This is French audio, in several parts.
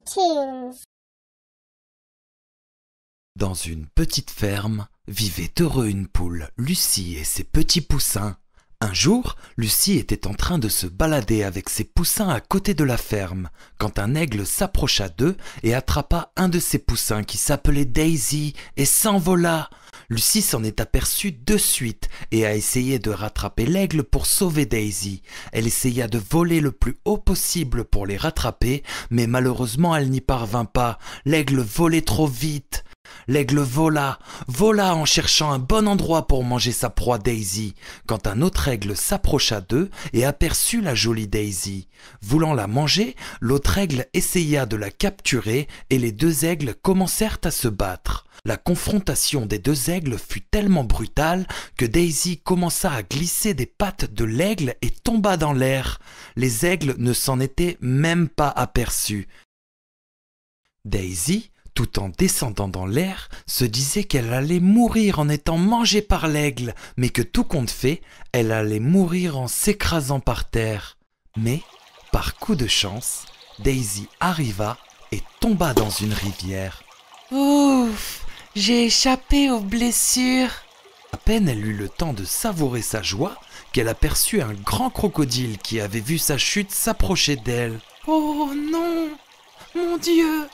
Tunes. Dans une petite ferme, vivait heureux une poule, Lucie et ses petits poussins. Un jour, Lucie était en train de se balader avec ses poussins à côté de la ferme, quand un aigle s'approcha d'eux et attrapa un de ses poussins qui s'appelait Daisy et s'envola. Lucie s'en est aperçue de suite et a essayé de rattraper l'aigle pour sauver Daisy. Elle essaya de voler le plus haut possible pour les rattraper, mais malheureusement elle n'y parvint pas. L'aigle volait trop vite. L'aigle vola en cherchant un bon endroit pour manger sa proie Daisy, quand un autre aigle s'approcha d'eux et aperçut la jolie Daisy. Voulant la manger, l'autre aigle essaya de la capturer et les deux aigles commencèrent à se battre. La confrontation des deux aigles fut tellement brutale que Daisy commença à glisser des pattes de l'aigle et tomba dans l'air. Les aigles ne s'en étaient même pas aperçus. Daisy, tout en descendant dans l'air, se disait qu'elle allait mourir en étant mangée par l'aigle, mais que tout compte fait, elle allait mourir en s'écrasant par terre. Mais, par coup de chance, Daisy arriva et tomba dans une rivière. Ouf, j'ai échappé aux blessures. À peine elle eut le temps de savourer sa joie qu'elle aperçut un grand crocodile qui avait vu sa chute s'approcher d'elle. Oh non, mon Dieu,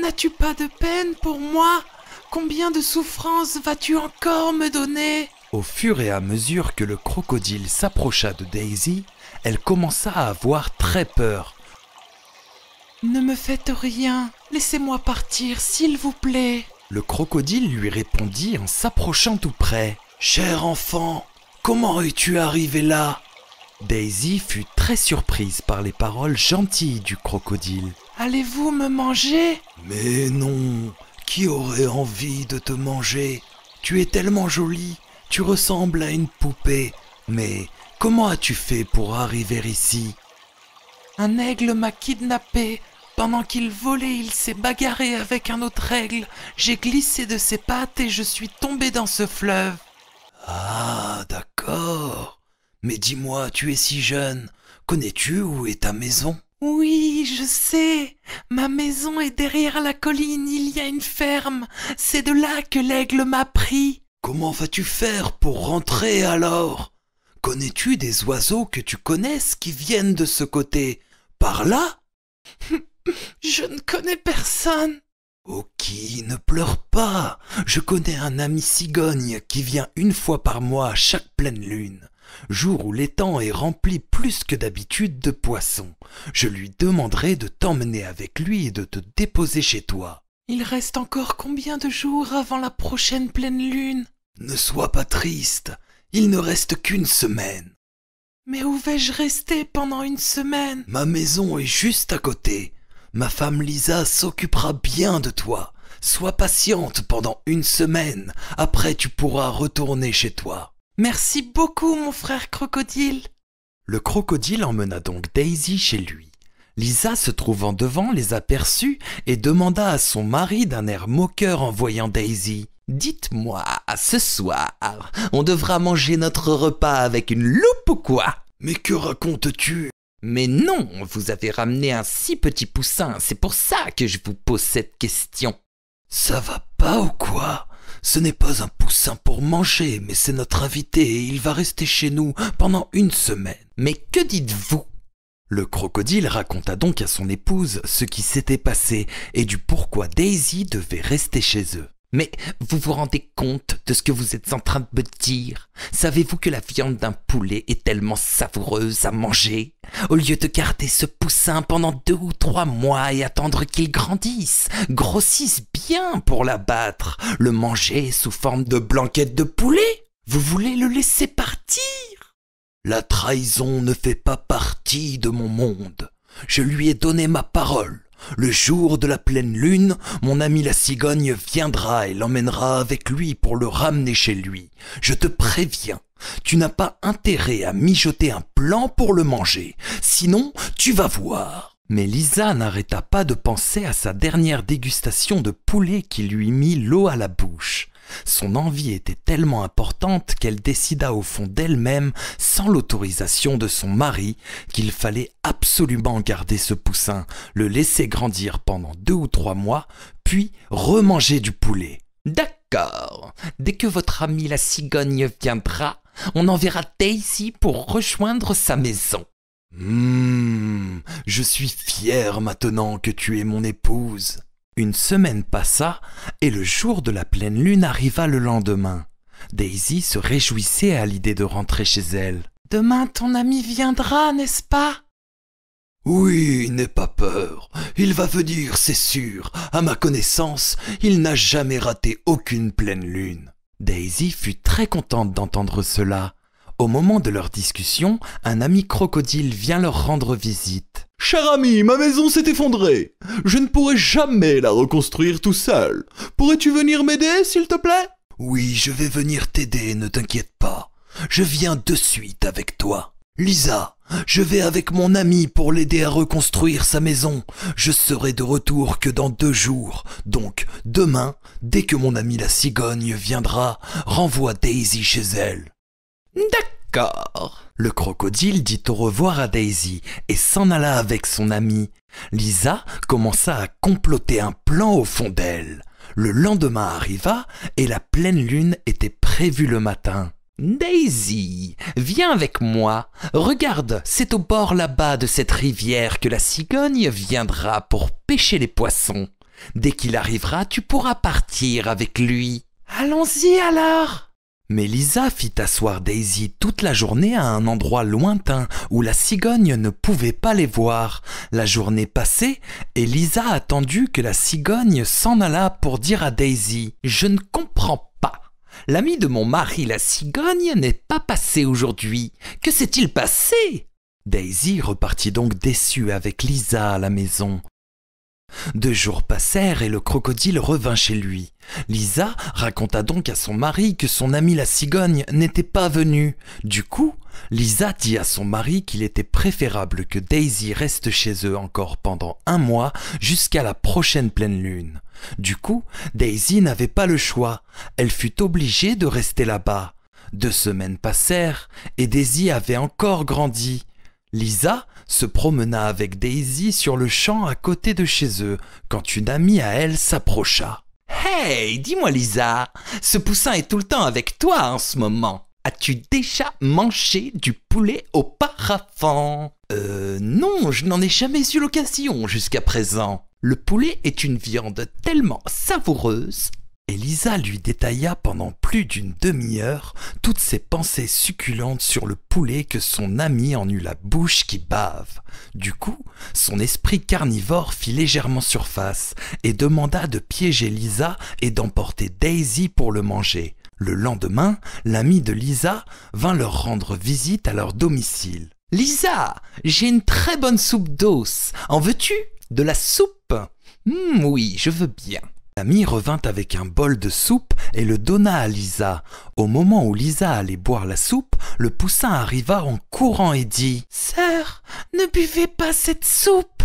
n'as-tu pas de peine pour moi? Combien de souffrances vas-tu encore me donner? Au fur et à mesure que le crocodile s'approcha de Daisy, elle commença à avoir très peur. Ne me faites rien, laissez-moi partir, s'il vous plaît. Le crocodile lui répondit en s'approchant tout près. « Cher enfant, comment es-tu arrivé là ?» Daisy fut très surprise par les paroles gentilles du crocodile. « Allez-vous me manger ?»« Mais non, qui aurait envie de te manger? Tu es tellement jolie, tu ressembles à une poupée. Mais comment as-tu fait pour arriver ici ?» Un aigle m'a kidnappé. Pendant qu'il volait, il s'est bagarré avec un autre aigle. J'ai glissé de ses pattes et je suis tombé dans ce fleuve. Ah, d'accord. Mais dis-moi, tu es si jeune. Connais-tu où est ta maison? Oui, je sais. Ma maison est derrière la colline. Il y a une ferme. C'est de là que l'aigle m'a pris. Comment vas-tu faire pour rentrer alors? Connais-tu des oiseaux que tu connaisses qui viennent de ce côté? Par là? Je ne connais personne. Ok, ne pleure pas. Je connais un ami cigogne qui vient une fois par mois à chaque pleine lune, jour où l'étang est rempli plus que d'habitude de poissons. Je lui demanderai de t'emmener avec lui et de te déposer chez toi. Il reste encore combien de jours avant la prochaine pleine lune? Ne sois pas triste, il ne reste qu'une semaine. Mais où vais-je rester pendant une semaine? Ma maison est juste à côté. Ma femme Lisa s'occupera bien de toi. Sois patiente pendant une semaine. Après, tu pourras retourner chez toi. Merci beaucoup, mon frère crocodile. Le crocodile emmena donc Daisy chez lui. Lisa, se trouvant devant, les aperçut et demanda à son mari d'un air moqueur en voyant Daisy. « Dites-moi, ce soir, on devra manger notre repas avec une loupe ou quoi ?»« Mais que racontes-tu » ?»« Mais non, vous avez ramené un si petit poussin, c'est pour ça que je vous pose cette question. »« Ça va pas ou quoi ? Ce n'est pas un poussin pour manger, mais c'est notre invité et il va rester chez nous pendant une semaine. »« Mais que dites-vous » Le crocodile raconta donc à son épouse ce qui s'était passé et du pourquoi Daisy devait rester chez eux. Mais vous vous rendez compte de ce que vous êtes en train de me dire? Savez-vous que la viande d'un poulet est tellement savoureuse à manger? Au lieu de garder ce poussin pendant 2 ou 3 mois et attendre qu'il grandisse, grossisse bien pour l'abattre, le manger sous forme de blanquette de poulet? Vous voulez le laisser partir? La trahison ne fait pas partie de mon monde. Je lui ai donné ma parole. Le jour de la pleine lune, mon ami la cigogne viendra et l'emmènera avec lui pour le ramener chez lui. Je te préviens, tu n'as pas intérêt à mijoter un plan pour le manger, sinon tu vas voir. Mais Lisa n'arrêta pas de penser à sa dernière dégustation de poulet qui lui mit l'eau à la bouche. Son envie était tellement importante qu'elle décida au fond d'elle-même, sans l'autorisation de son mari, qu'il fallait absolument garder ce poussin, le laisser grandir pendant 2 ou 3 mois, puis remanger du poulet. D'accord, dès que votre amie la cigogne viendra, on enverra Daisy pour rejoindre sa maison. Je suis fier maintenant que tu es mon épouse. Une semaine passa et le jour de la pleine lune arriva le lendemain. Daisy se réjouissait à l'idée de rentrer chez elle. « Demain ton ami viendra, n'est-ce pas ?»« Oui, n'aie pas peur. Il va venir, c'est sûr. À ma connaissance, il n'a jamais raté aucune pleine lune. » Daisy fut très contente d'entendre cela. Au moment de leur discussion, un ami crocodile vient leur rendre visite. « Cher ami, ma maison s'est effondrée. Je ne pourrai jamais la reconstruire tout seul. Pourrais-tu venir m'aider, s'il te plaît ?»« Oui, je vais venir t'aider, ne t'inquiète pas. Je viens de suite avec toi. Lisa, je vais avec mon ami pour l'aider à reconstruire sa maison. Je serai de retour que dans 2 jours. Donc, demain, dès que mon ami la cigogne viendra, renvoie Daisy chez elle. » D'accord. Le crocodile dit au revoir à Daisy et s'en alla avec son ami. Lisa commença à comploter un plan au fond d'elle. Le lendemain arriva et la pleine lune était prévue le matin. Daisy, viens avec moi. Regarde, c'est au bord là-bas de cette rivière que la cigogne viendra pour pêcher les poissons. Dès qu'il arrivera, tu pourras partir avec lui. Allons-y alors !» Mais Lisa fit asseoir Daisy toute la journée à un endroit lointain où la cigogne ne pouvait pas les voir. La journée passait et Lisa attendu que la cigogne s'en allât pour dire à Daisy « Je ne comprends pas. L'ami de mon mari, la cigogne, n'est pas passé aujourd'hui. Que s'est-il passé ?» Daisy repartit donc déçue avec Lisa à la maison. 2 jours passèrent et le crocodile revint chez lui. Lisa raconta donc à son mari que son amie la cigogne n'était pas venue. Du coup, Lisa dit à son mari qu'il était préférable que Daisy reste chez eux encore pendant 1 mois jusqu'à la prochaine pleine lune. Du coup, Daisy n'avait pas le choix. Elle fut obligée de rester là-bas. 2 semaines passèrent et Daisy avait encore grandi. Lisa se promena avec Daisy sur le champ à côté de chez eux quand une amie à elle s'approcha. « Hey, dis-moi Lisa, ce poussin est tout le temps avec toi en ce moment. As-tu déjà mangé du poulet auparavant ?»« Non, je n'en ai jamais eu l'occasion jusqu'à présent. Le poulet est une viande tellement savoureuse. » Et Lisa lui détailla pendant plus d'une demi-heure toutes ses pensées succulentes sur le poulet que son ami en eut la bouche qui bave. Du coup, son esprit carnivore fit légèrement surface et demanda de piéger Lisa et d'emporter Daisy pour le manger. Le lendemain, l'ami de Lisa vint leur rendre visite à leur domicile. « Lisa, j'ai une très bonne soupe d'os. En veux-tu? De la soupe? Oui, je veux bien. » L'ami revint avec un bol de soupe et le donna à Lisa. Au moment où Lisa allait boire la soupe, le poussin arriva en courant et dit « Sœur, ne buvez pas cette soupe !»«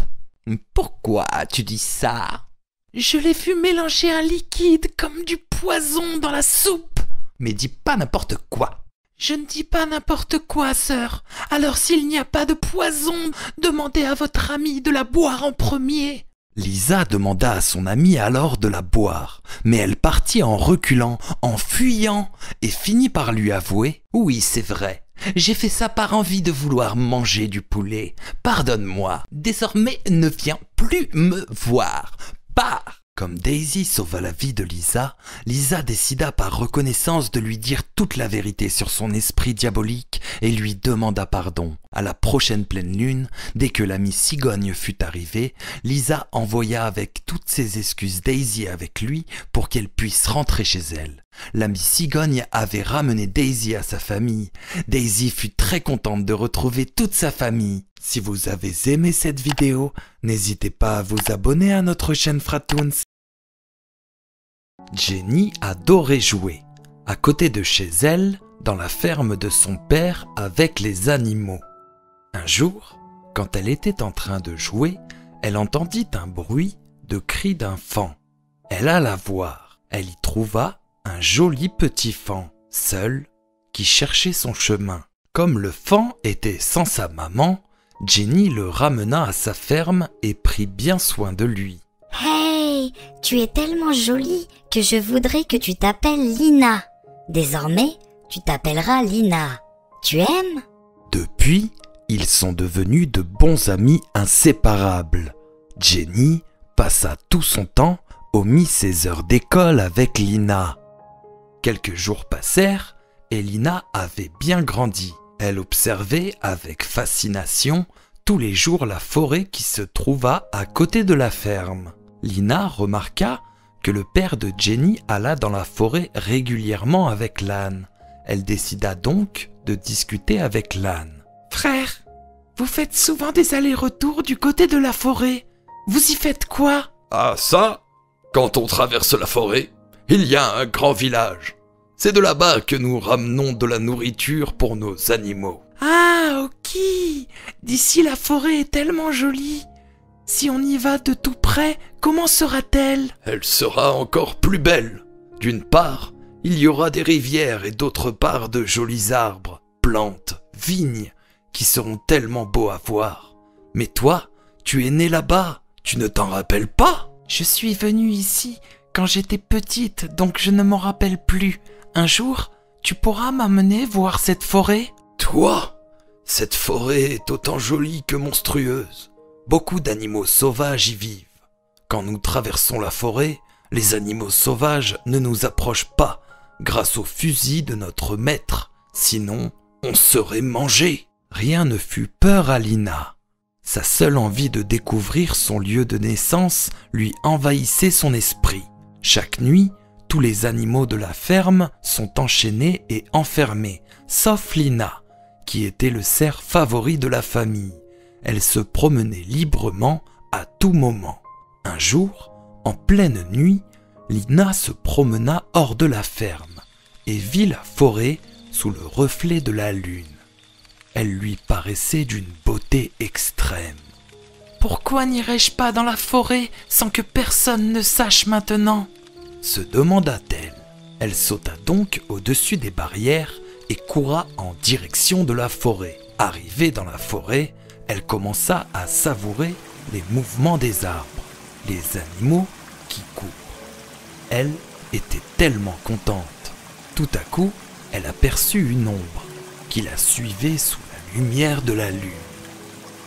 Pourquoi tu dis ça ?»« Je l'ai vu mélanger un liquide comme du poison dans la soupe. »« Mais dis pas n'importe quoi !»« Je ne dis pas n'importe quoi, sœur. Alors s'il n'y a pas de poison, demandez à votre ami de la boire en premier. » Lisa demanda à son amie alors de la boire, mais elle partit en reculant, en fuyant, et finit par lui avouer « Oui, c'est vrai, j'ai fait ça par envie de vouloir manger du poulet. Pardonne-moi, désormais ne viens plus me voir. Pars !» Comme Daisy sauva la vie de Lisa, Lisa décida par reconnaissance de lui dire toute la vérité sur son esprit diabolique et lui demanda pardon. À la prochaine pleine lune, dès que l'ami cigogne fut arrivé, Lisa envoya avec toutes ses excuses Daisy avec lui pour qu'elle puisse rentrer chez elle. L'ami cigogne avait ramené Daisy à sa famille. Daisy fut très contente de retrouver toute sa famille. Si vous avez aimé cette vidéo, n'hésitez pas à vous abonner à notre chaîne Fratoons. Jenny adorait jouer, à côté de chez elle, dans la ferme de son père avec les animaux. Un jour, quand elle était en train de jouer, elle entendit un bruit de cri d'enfant. Elle alla voir. Elle y trouva un joli petit faon, seul, qui cherchait son chemin. Comme le faon était sans sa maman, Jenny le ramena à sa ferme et prit bien soin de lui. Hey, tu es tellement jolie que je voudrais que tu t'appelles Lina. Désormais, tu t'appelleras Lina. Tu aimes? Depuis, ils sont devenus de bons amis inséparables. Jenny passa tout son temps omis ses heures d'école avec Lina. Quelques jours passèrent et Lina avait bien grandi. Elle observait avec fascination tous les jours la forêt qui se trouva à côté de la ferme. Lina remarqua que le père de Jenny alla dans la forêt régulièrement avec l'âne. Elle décida donc de discuter avec l'âne. « Frère, vous faites souvent des allers-retours du côté de la forêt. Vous y faites quoi ?»« Ah ça, quand on traverse la forêt, il y a un grand village. C'est de là-bas que nous ramenons de la nourriture pour nos animaux. » « Ah, ok. D'ici la forêt est tellement jolie. Si on y va de tout près, comment sera-t-elle ?»« Elle sera encore plus belle. D'une part, il y aura des rivières et d'autre part de jolis arbres, plantes, vignes, qui seront tellement beaux à voir. Mais toi, tu es née là-bas, tu ne t'en rappelles pas ?»« Je suis venue ici quand j'étais petite, donc je ne m'en rappelle plus. Un jour, tu pourras m'amener voir cette forêt ?» Toi, cette forêt est autant jolie que monstrueuse. Beaucoup d'animaux sauvages y vivent. Quand nous traversons la forêt, les animaux sauvages ne nous approchent pas grâce au fusil de notre maître. Sinon, on serait mangé. Rien ne fut peur à Lina. Sa seule envie de découvrir son lieu de naissance lui envahissait son esprit. Chaque nuit, tous les animaux de la ferme sont enchaînés et enfermés, sauf Lina, qui était le cerf favori de la famille. Elle se promenait librement à tout moment. Un jour, en pleine nuit, Lina se promena hors de la ferme et vit la forêt sous le reflet de la lune. Elle lui paraissait d'une beauté extrême. « Pourquoi n'irais-je pas dans la forêt sans que personne ne sache maintenant ?» se demanda-t-elle. Elle sauta donc au-dessus des barrières et courra en direction de la forêt. Arrivée dans la forêt, elle commença à savourer les mouvements des arbres, les animaux qui courent. Elle était tellement contente. Tout à coup, elle aperçut une ombre qui la suivait sous la lumière de la lune.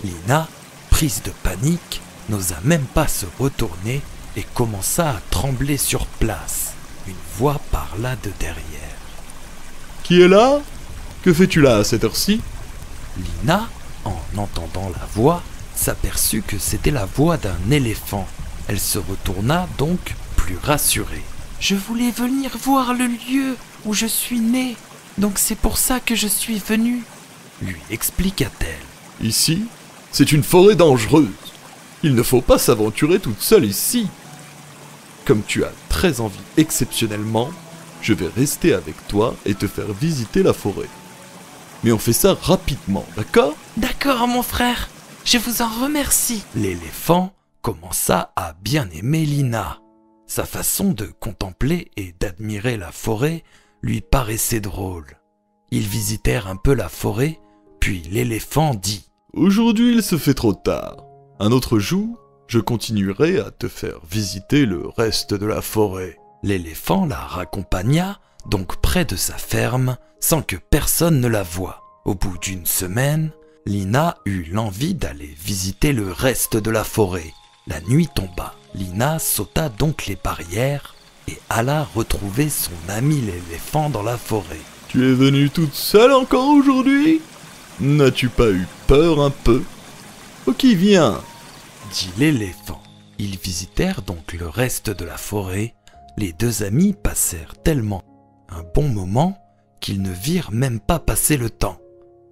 Lina, prise de panique, n'osa même pas se retourner et commença à trembler sur place. Une voix parla de derrière. « Qui est là? Que fais-tu là à cette heure-ci » Lina, en entendant la voix, s'aperçut que c'était la voix d'un éléphant. Elle se retourna donc plus rassurée. « Je voulais venir voir le lieu où je suis née, donc c'est pour ça que je suis venue, » lui expliqua-t-elle. « Ici, c'est une forêt dangereuse. Il ne faut pas s'aventurer toute seule ici. Comme tu as très envie exceptionnellement, je vais rester avec toi et te faire visiter la forêt. Mais on fait ça rapidement, d'accord ?»« D'accord, mon frère. Je vous en remercie. » L'éléphant commença à bien aimer Lina. Sa façon de contempler et d'admirer la forêt lui paraissait drôle. Ils visitèrent un peu la forêt, puis l'éléphant dit « Aujourd'hui, il se fait trop tard. Un autre jour, je continuerai à te faire visiter le reste de la forêt. » L'éléphant la raccompagna donc près de sa ferme sans que personne ne la voie. Au bout d'une semaine, Lina eut l'envie d'aller visiter le reste de la forêt. La nuit tomba. Lina sauta donc les barrières et alla retrouver son ami l'éléphant dans la forêt. « Tu es venue toute seule encore aujourd'hui? N'as-tu pas eu peur un peu? Ok, viens !» dit l'éléphant. Ils visitèrent donc le reste de la forêt. Les deux amis passèrent tellement un bon moment qu'ils ne virent même pas passer le temps.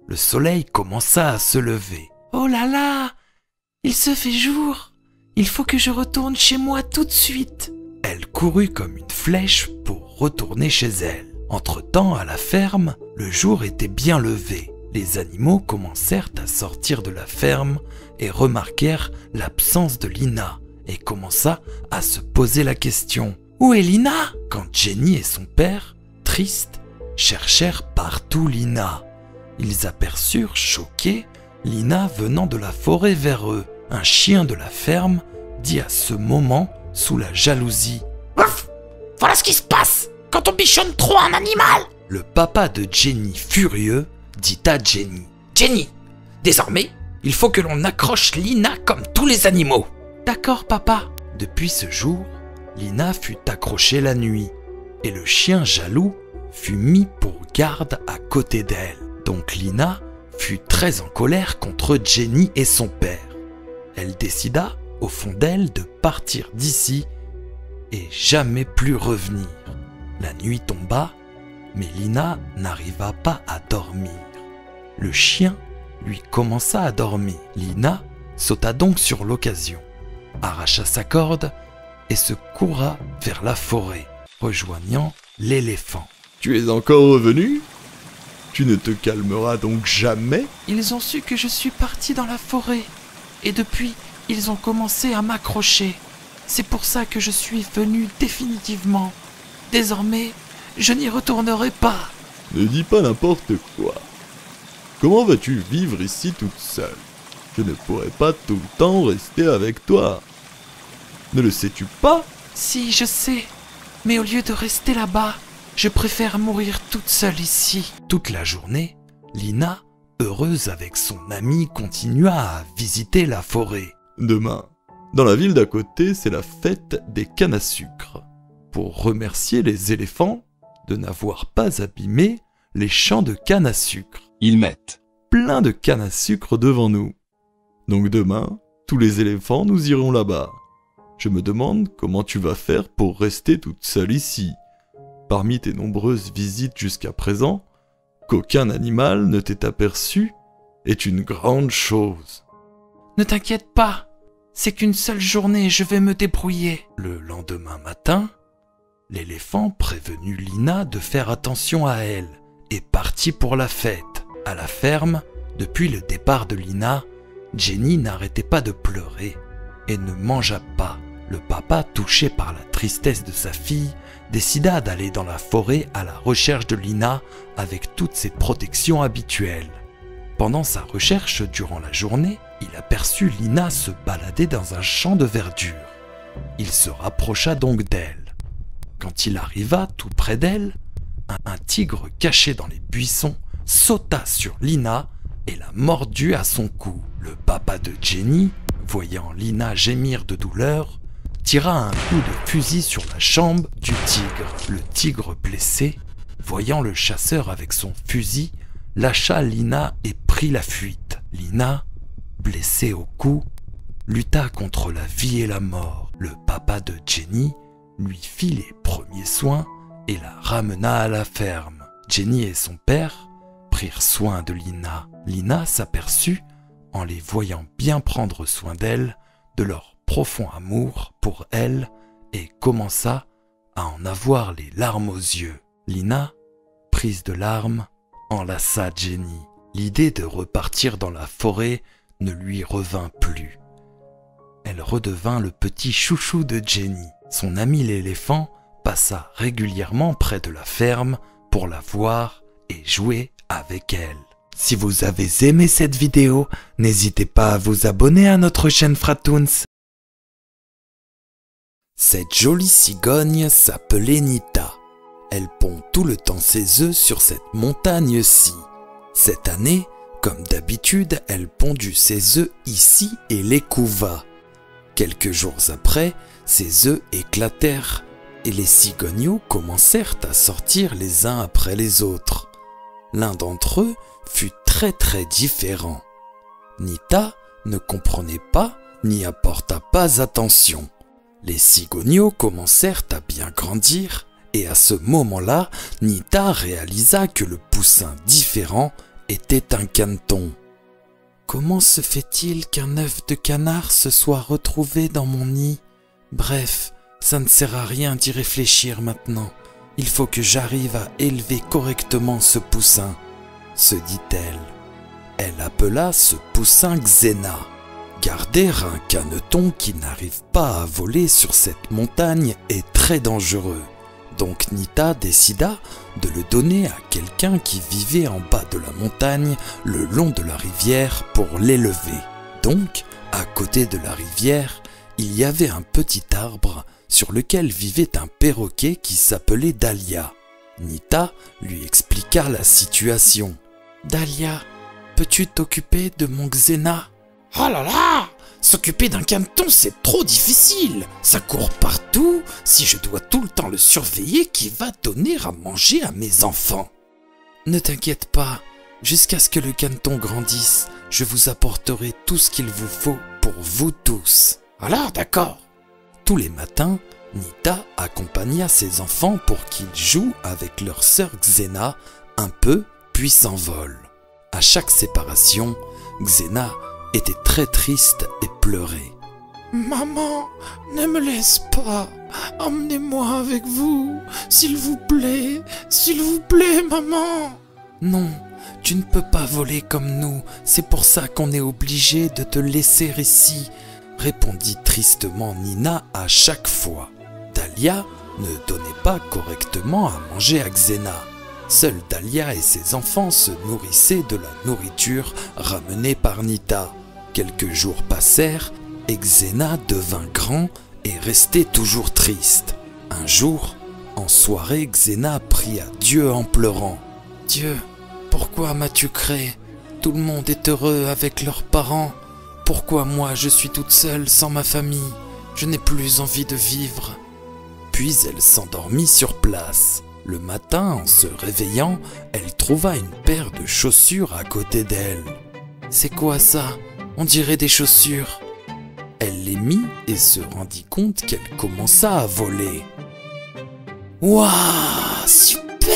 Le soleil commença à se lever. « Oh là là! Il se fait jour! Il faut que je retourne chez moi tout de suite !» Elle courut comme une flèche pour retourner chez elle. Entre-temps, à la ferme, le jour était bien levé. Les animaux commencèrent à sortir de la ferme et remarquèrent l'absence de Lina et commença à se poser la question. Où est Lina ?» Quand Jenny et son père, tristes, cherchèrent partout Lina, ils aperçurent, choqués, Lina venant de la forêt vers eux. Un chien de la ferme dit à ce moment, sous la jalousie: « Ouf! Voilà ce qui se passe quand on bichonne trop un animal !» Le papa de Jenny, furieux, dit à Jenny: « Jenny, désormais, il faut que l'on accroche Lina comme tous les animaux. »« D'accord, papa. » Depuis ce jour, Lina fut accrochée la nuit, et le chien jaloux fut mis pour garde à côté d'elle. Donc Lina fut très en colère contre Jenny et son père. Elle décida, au fond d'elle, de partir d'ici et jamais plus revenir. La nuit tomba, mais Lina n'arriva pas à dormir. Le chien lui commença à dormir. Lina sauta donc sur l'occasion, arracha sa corde et se courra vers la forêt, rejoignant l'éléphant. « Tu es encore revenu ? Tu ne te calmeras donc jamais ? » Ils ont su que je suis parti dans la forêt, et depuis, ils ont commencé à m'accrocher. C'est pour ça que je suis venu définitivement. Désormais, je n'y retournerai pas. Ne dis pas n'importe quoi. Comment vas-tu vivre ici toute seule ? Je ne pourrai pas tout le temps rester avec toi. Ne le sais-tu pas ? Si, je sais. Mais au lieu de rester là-bas, je préfère mourir toute seule ici. Toute la journée, Lina, heureuse avec son amie, continua à visiter la forêt. Demain, dans la ville d'à côté, c'est la fête des cannes à sucre. Pour remercier les éléphants de n'avoir pas abîmé les champs de canne à sucre. Ils mettent plein de canne à sucre devant nous. Donc demain, tous les éléphants, nous irons là-bas. Je me demande comment tu vas faire pour rester toute seule ici. Parmi tes nombreuses visites jusqu'à présent, qu'aucun animal ne t'ait aperçu est une grande chose. Ne t'inquiète pas, c'est qu'une seule journée, je vais me débrouiller. Le lendemain matin, l'éléphant prévenu Lina de faire attention à elle et partit pour la fête. À la ferme, depuis le départ de Lina, Jenny n'arrêtait pas de pleurer et ne mangea pas. Le papa, touché par la tristesse de sa fille, décida d'aller dans la forêt à la recherche de Lina avec toutes ses protections habituelles. Pendant sa recherche durant la journée, il aperçut Lina se balader dans un champ de verdure. Il se rapprocha donc d'elle. Quand il arriva tout près d'elle, un tigre caché dans les buissons sauta sur Lina et la mordit à son cou. Le papa de Jenny, voyant Lina gémir de douleur, tira un coup de fusil sur la jambe du tigre. Le tigre blessé, voyant le chasseur avec son fusil, lâcha Lina et prit la fuite. Lina, blessée au cou, lutta contre la vie et la mort. Le papa de Jenny lui fit les premiers soins et la ramena à la ferme. Jenny et son père prirent soin de Lina. Lina s'aperçut, en les voyant bien prendre soin d'elle, de leur profond amour pour elle et commença à en avoir les larmes aux yeux. Lina, prise de larmes, enlaça Jenny. L'idée de repartir dans la forêt ne lui revint plus. Elle redevint le petit chouchou de Jenny. Son ami l'éléphant passa régulièrement près de la ferme pour la voir et jouer avec elle. Si vous avez aimé cette vidéo, n'hésitez pas à vous abonner à notre chaîne Fratoons. Cette jolie cigogne s'appelait Nita. Elle pond tout le temps ses œufs sur cette montagne-ci. Cette année, comme d'habitude, elle pondit ses œufs ici et les couva. Quelques jours après, ses œufs éclatèrent et les cigogneaux commencèrent à sortir les uns après les autres. L'un d'entre eux fut très différent. Nita ne comprenait pas n'y apporta pas attention. Les cigogneaux commencèrent à bien grandir et à ce moment-là, Nita réalisa que le poussin différent était un caneton. Comment se fait-il qu'un œuf de canard se soit retrouvé dans mon nid? Bref, ça ne sert à rien d'y réfléchir maintenant. Il faut que j'arrive à élever correctement ce poussin, se dit-elle. Elle appela ce poussin Xena. Garder un caneton qui n'arrive pas à voler sur cette montagne est très dangereux. Donc Nita décida de le donner à quelqu'un qui vivait en bas de la montagne, le long de la rivière, pour l'élever. Donc, à côté de la rivière, il y avait un petit arbre sur lequel vivait un perroquet qui s'appelait Dahlia. Nita lui expliqua la situation. « Dahlia, peux-tu t'occuper de mon Xena ?»« Oh là là! S'occuper d'un caneton, c'est trop difficile. Ça court partout. Si je dois tout le temps le surveiller, qui va donner à manger à mes enfants ?»« Ne t'inquiète pas. Jusqu'à ce que le caneton grandisse, je vous apporterai tout ce qu'il vous faut pour vous tous. »« Alors, d'accord. » Tous les matins, Nita accompagna ses enfants pour qu'ils jouent avec leur sœur Xena un peu, puis s'envolent. À chaque séparation, Xena était très triste et pleurait. « Maman, ne me laisse pas. Emmenez-moi avec vous. S'il vous plaît, maman. »« Non, tu ne peux pas voler comme nous. C'est pour ça qu'on est obligé de te laisser ici. » répondit tristement Nina à chaque fois. Dahlia ne donnait pas correctement à manger à Xena. Seule Dahlia et ses enfants se nourrissaient de la nourriture ramenée par Nita. Quelques jours passèrent et Xena devint grand et restait toujours triste. Un jour, en soirée, Xena pria Dieu en pleurant. « Dieu, pourquoi m'as-tu créé? Tout le monde est heureux avec leurs parents. Pourquoi moi je suis toute seule sans ma famille? Je n'ai plus envie de vivre. » Puis elle s'endormit sur place. Le matin, en se réveillant, elle trouva une paire de chaussures à côté d'elle. « C'est quoi ça? On dirait des chaussures. » Elle les mit et se rendit compte qu'elle commença à voler. « Waouh, super!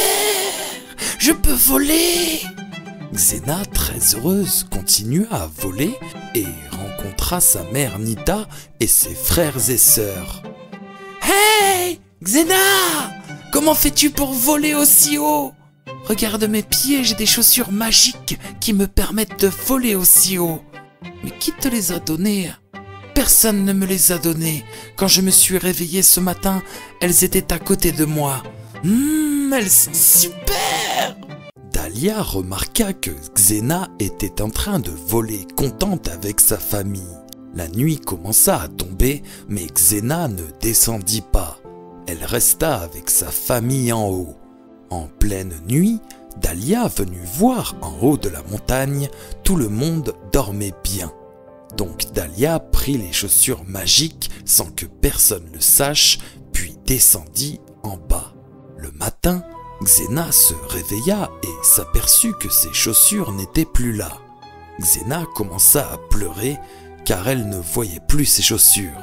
Je peux voler !» Xena, très heureuse, continua à voler et rencontra sa mère Nita et ses frères et sœurs. « Hey, Xena! Comment fais-tu pour voler aussi haut? Regarde mes pieds, j'ai des chaussures magiques qui me permettent de voler aussi haut. Mais qui te les a données? Personne ne me les a données. Quand je me suis réveillée ce matin, elles étaient à côté de moi. Elles sont super! » Dahlia remarqua que Xena était en train de voler contente avec sa famille. La nuit commença à tomber, mais Xena ne descendit pas. Elle resta avec sa famille en haut. En pleine nuit, Dahlia venut voir en haut de la montagne, tout le monde dormait bien. Donc Dahlia prit les chaussures magiques sans que personne le sache, puis descendit en bas. Le matin, Xena se réveilla et s'aperçut que ses chaussures n'étaient plus là. Xena commença à pleurer car elle ne voyait plus ses chaussures.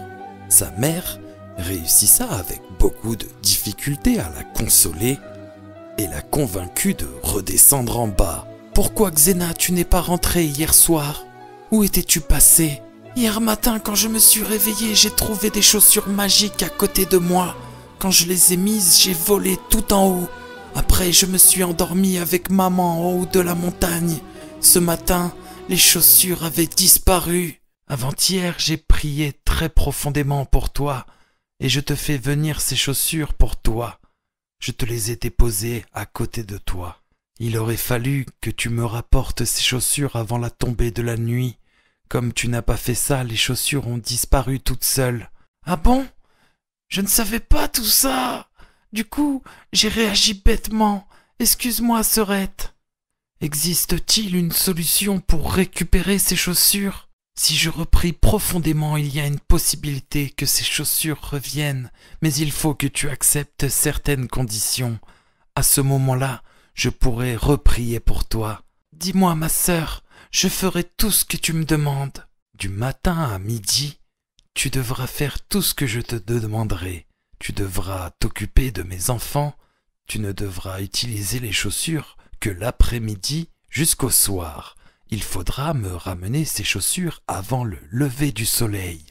Sa mère réussissa avec beaucoup de difficulté à la consoler et la convaincut de redescendre en bas. « Pourquoi, Xena, tu n'es pas rentrée hier soir? Où étais-tu passée? Hier matin, quand je me suis réveillée, j'ai trouvé des chaussures magiques à côté de moi. Quand je les ai mises, j'ai volé tout en haut. Après, je me suis endormie avec maman en haut de la montagne. Ce matin, les chaussures avaient disparu. Avant-hier, j'ai prié très profondément pour toi, et je te fais venir ces chaussures pour toi. Je te les ai déposées à côté de toi. Il aurait fallu que tu me rapportes ces chaussures avant la tombée de la nuit. Comme tu n'as pas fait ça, les chaussures ont disparu toutes seules. »« Ah bon? Je ne savais pas tout ça. Du coup, j'ai réagi bêtement. Excuse-moi, sœurette. Existe-t-il une solution pour récupérer ces chaussures? Si je reprie profondément, il y a une possibilité que ces chaussures reviennent, mais il faut que tu acceptes certaines conditions. À ce moment-là, je pourrai reprier pour toi. Dis-moi, ma sœur, je ferai tout ce que tu me demandes. Du matin à midi, tu devras faire tout ce que je te demanderai. Tu devras t'occuper de mes enfants. Tu ne devras utiliser les chaussures que l'après-midi jusqu'au soir. Il faudra me ramener ces chaussures avant le lever du soleil.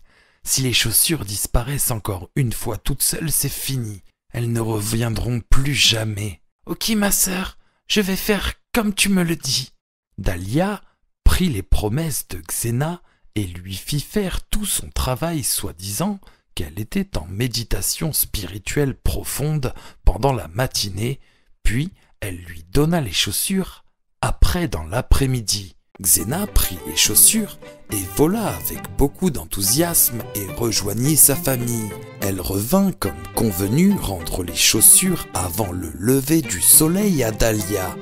Si les chaussures disparaissent encore une fois toutes seules, c'est fini. Elles ne reviendront plus jamais. Ok, ma sœur, je vais faire comme tu me le dis. Dahlia prit les promesses de Xena et lui fit faire tout son travail, soi-disant qu'elle était en méditation spirituelle profonde pendant la matinée, puis elle lui donna les chaussures après dans l'après-midi. Xena prit les chaussures et vola avec beaucoup d'enthousiasme et rejoignit sa famille. Elle revint comme convenu rendre les chaussures avant le lever du soleil à Dahlia.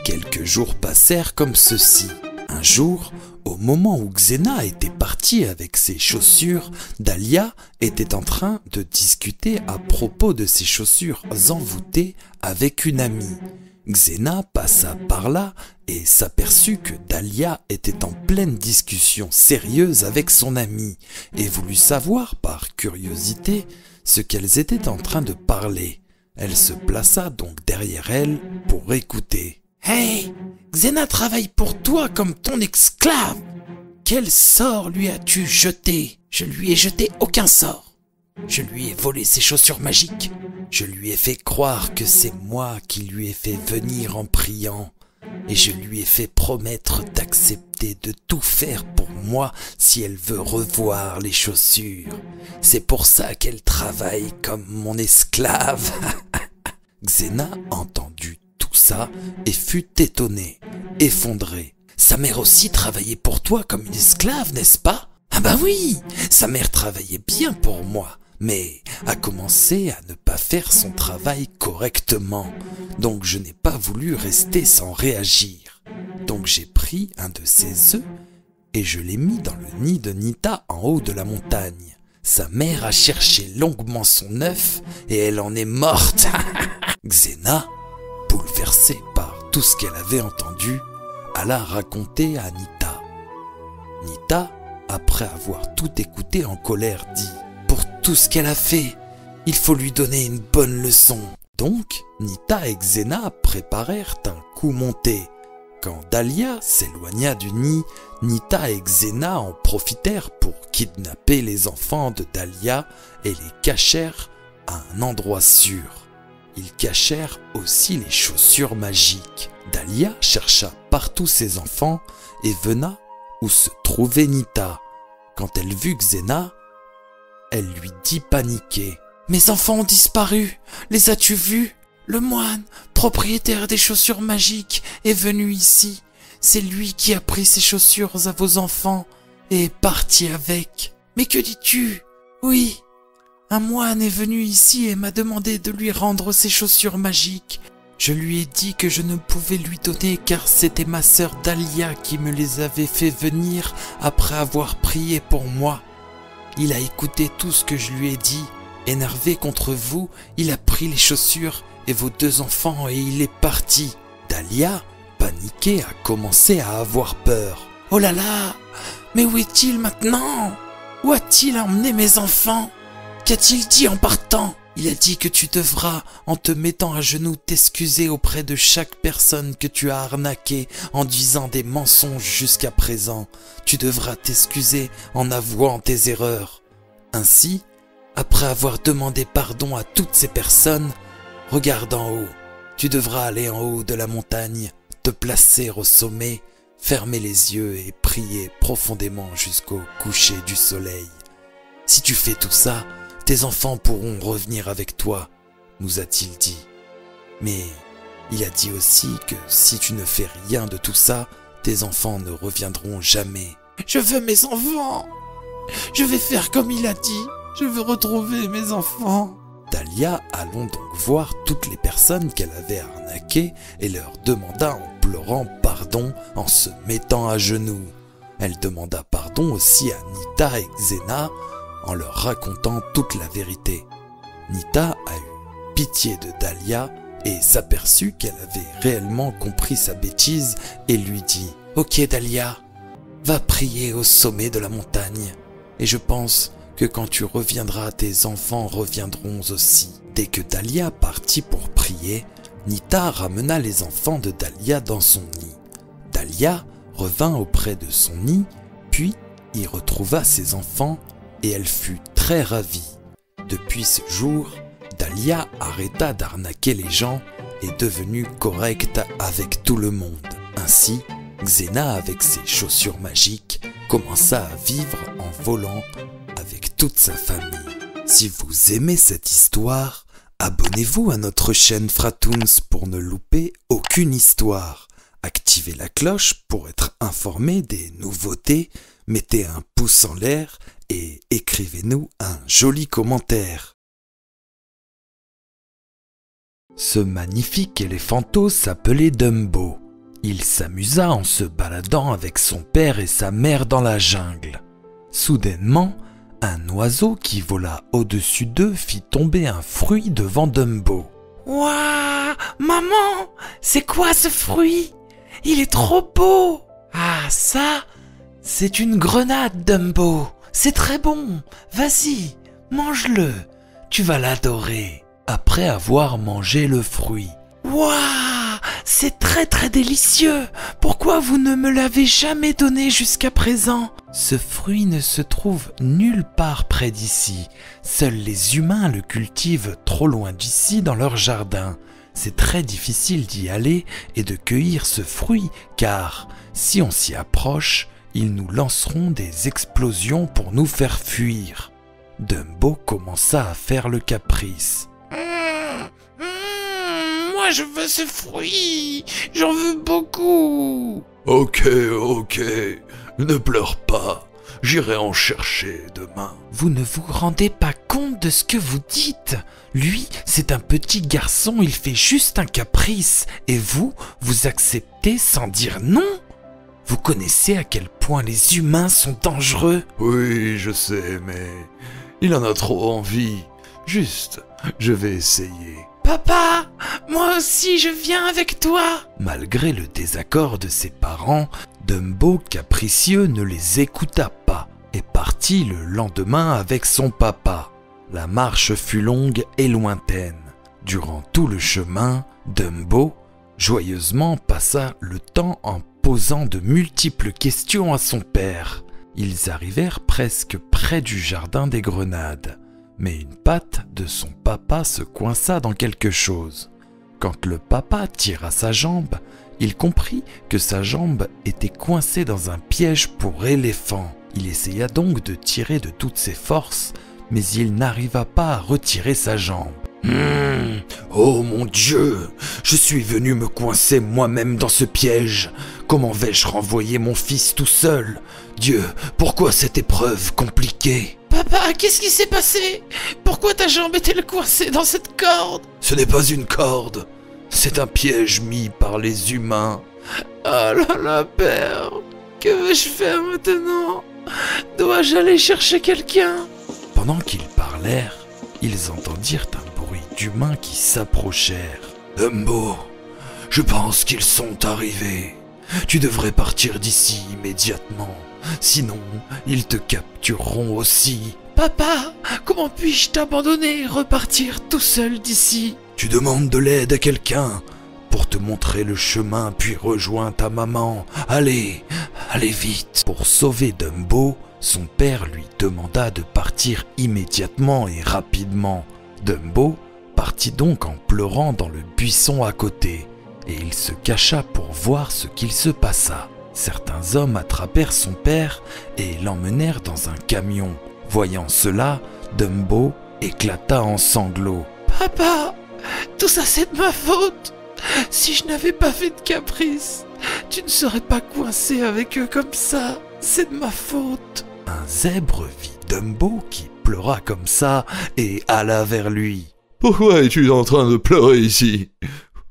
Quelques jours passèrent comme ceci. Un jour, au moment où Xena était partie avec ses chaussures, Dahlia était en train de discuter à propos de ses chaussures envoûtées avec une amie. Xena passa par là et s'aperçut que Dahlia était en pleine discussion sérieuse avec son amie et voulut savoir par curiosité ce qu'elles étaient en train de parler. Elle se plaça donc derrière elle pour écouter. « Hey, Xena travaille pour toi comme ton esclave. Quel sort lui as-tu jeté? Je lui ai jeté aucun sort. Je lui ai volé ses chaussures magiques. Je lui ai fait croire que c'est moi qui lui ai fait venir en priant, et je lui ai fait promettre d'accepter de tout faire pour moi si elle veut revoir les chaussures. C'est pour ça qu'elle travaille comme mon esclave. » Xena entendit tout ça et fut étonnée, effondrée. « Sa mère aussi travaillait pour toi comme une esclave, n'est-ce pas? »« Ah ben oui, sa mère travaillait bien pour moi. » Mais a commencé à ne pas faire son travail correctement, donc je n'ai pas voulu rester sans réagir. Donc j'ai pris un de ses œufs et je l'ai mis dans le nid de Nita en haut de la montagne. Sa mère a cherché longuement son œuf et elle en est morte. Xena, bouleversée par tout ce qu'elle avait entendu, alla raconter à Nita. Nita, après avoir tout écouté en colère, dit: pour tout ce qu'elle a fait, il faut lui donner une bonne leçon. Donc, Nita et Xena préparèrent un coup monté. Quand Dahlia s'éloigna du nid, Nita et Xena en profitèrent pour kidnapper les enfants de Dahlia et les cachèrent à un endroit sûr. Ils cachèrent aussi les chaussures magiques. Dahlia chercha partout ses enfants et vena où se trouvait Nita. Quand elle vit Xena, elle lui dit paniquée: « Mes enfants ont disparu, les as-tu vus? Le moine, propriétaire des chaussures magiques, est venu ici. C'est lui qui a pris ces chaussures à vos enfants et est parti avec. »« Mais que dis-tu? »« Oui, un moine est venu ici et m'a demandé de lui rendre ses chaussures magiques. Je lui ai dit que je ne pouvais lui donner car c'était ma sœur Dahlia qui me les avait fait venir après avoir prié pour moi. Il a écouté tout ce que je lui ai dit. Énervé contre vous, il a pris les chaussures et vos deux enfants et il est parti. » Dahlia, paniquée, a commencé à avoir peur. « Oh là là, mais où est-il maintenant? Où a-t-il emmené mes enfants? Qu'a-t-il dit en partant? Il a dit que tu devras, en te mettant à genoux, t'excuser auprès de chaque personne que tu as arnaquée en disant des mensonges jusqu'à présent. Tu devras t'excuser en avouant tes erreurs. Ainsi, après avoir demandé pardon à toutes ces personnes, regarde en haut. Tu devras aller en haut de la montagne, te placer au sommet, fermer les yeux et prier profondément jusqu'au coucher du soleil. Si tu fais tout ça, tes enfants pourront revenir avec toi, nous a-t-il dit. Mais il a dit aussi que si tu ne fais rien de tout ça, tes enfants ne reviendront jamais. Je veux mes enfants! Je vais faire comme il a dit. Je veux retrouver mes enfants. Dahlia allons donc voir toutes les personnes qu'elle avait arnaquées et leur demanda en pleurant pardon en se mettant à genoux. Elle demanda pardon aussi à Nita et Xena en leur racontant toute la vérité. Nita a eu pitié de Dahlia et s'aperçut qu'elle avait réellement compris sa bêtise et lui dit: « Ok Dahlia, va prier au sommet de la montagne et je pense que quand tu reviendras, tes enfants reviendront aussi. » Dès que Dahlia partit pour prier, Nita ramena les enfants de Dahlia dans son nid. Dahlia revint auprès de son nid, puis y retrouva ses enfants et elle fut très ravie. Depuis ce jour, Dahlia arrêta d'arnaquer les gens et devenue correcte avec tout le monde. Ainsi, Xena, avec ses chaussures magiques, commença à vivre en volant avec toute sa famille. Si vous aimez cette histoire, abonnez-vous à notre chaîne Fratoons pour ne louper aucune histoire. Activez la cloche pour être informé des nouveautés, mettez un pouce en l'air et écrivez-nous un joli commentaire. Ce magnifique éléphanto s'appelait Dumbo. Il s'amusa en se baladant avec son père et sa mère dans la jungle. Soudainement, un oiseau qui vola au-dessus d'eux fit tomber un fruit devant Dumbo. « Ouah, maman, c'est quoi ce fruit? Il est trop beau! » « Ah, ça, c'est une grenade, Dumbo. C'est très bon. Vas-y, mange-le. Tu vas l'adorer. » Après avoir mangé le fruit. « Ouah, c'est très délicieux. Pourquoi vous ne me l'avez jamais donné jusqu'à présent? » Ce fruit ne se trouve nulle part près d'ici. Seuls les humains le cultivent trop loin d'ici dans leur jardin. C'est très difficile d'y aller et de cueillir ce fruit car si on s'y approche, ils nous lanceront des explosions pour nous faire fuir. Dumbo commença à faire le caprice. Moi je veux ce fruit, j'en veux beaucoup. Ok, ne pleure pas, j'irai en chercher demain. Vous ne vous rendez pas compte de ce que vous dites? Lui, c'est un petit garçon, il fait juste un caprice. Et vous, vous acceptez sans dire non? Vous connaissez à quel point les humains sont dangereux? Oui, je sais, mais il en a trop envie. Juste, je vais essayer. Papa, moi aussi je viens avec toi. Malgré le désaccord de ses parents, Dumbo, capricieux, ne les écouta pas et partit le lendemain avec son papa. La marche fut longue et lointaine. Durant tout le chemin, Dumbo, joyeusement, passa le temps en posant de multiples questions à son père. Ils arrivèrent presque près du jardin des grenades. Mais une patte de son papa se coinça dans quelque chose. Quand le papa tira sa jambe, il comprit que sa jambe était coincée dans un piège pour éléphant. Il essaya donc de tirer de toutes ses forces, mais il n'arriva pas à retirer sa jambe. Oh mon Dieu, je suis venu me coincer moi-même dans ce piège. Comment vais-je renvoyer mon fils tout seul? Dieu, pourquoi cette épreuve compliquée? Papa, qu'est-ce qui s'est passé? Pourquoi ta jambe est-elle coincée dans cette corde? Ce n'est pas une corde, c'est un piège mis par les humains. Ah là là, père, que vais-je faire maintenant? Dois-je aller chercher quelqu'un? Pendant qu'ils parlèrent, ils entendirent un bruit d'humains qui s'approchèrent. Dumbo, je pense qu'ils sont arrivés. Tu devrais partir d'ici immédiatement. Sinon, ils te captureront aussi. Papa, comment puis-je t'abandonner et repartir tout seul d'ici? Tu demandes de l'aide à quelqu'un pour te montrer le chemin puis rejoins ta maman. Allez vite. Pour sauver Dumbo, son père lui demanda de partir immédiatement et rapidement. Dumbo partit donc en pleurant dans le buisson à côté et il se cacha pour voir ce qu'il se passa. Certains hommes attrapèrent son père et l'emmenèrent dans un camion. Voyant cela, Dumbo éclata en sanglots. « Papa, tout ça c'est de ma faute. Si je n'avais pas fait de caprice, tu ne serais pas coincé avec eux comme ça. C'est de ma faute. » Un zèbre vit Dumbo qui pleura comme ça et alla vers lui. « Pourquoi es-tu en train de pleurer ici?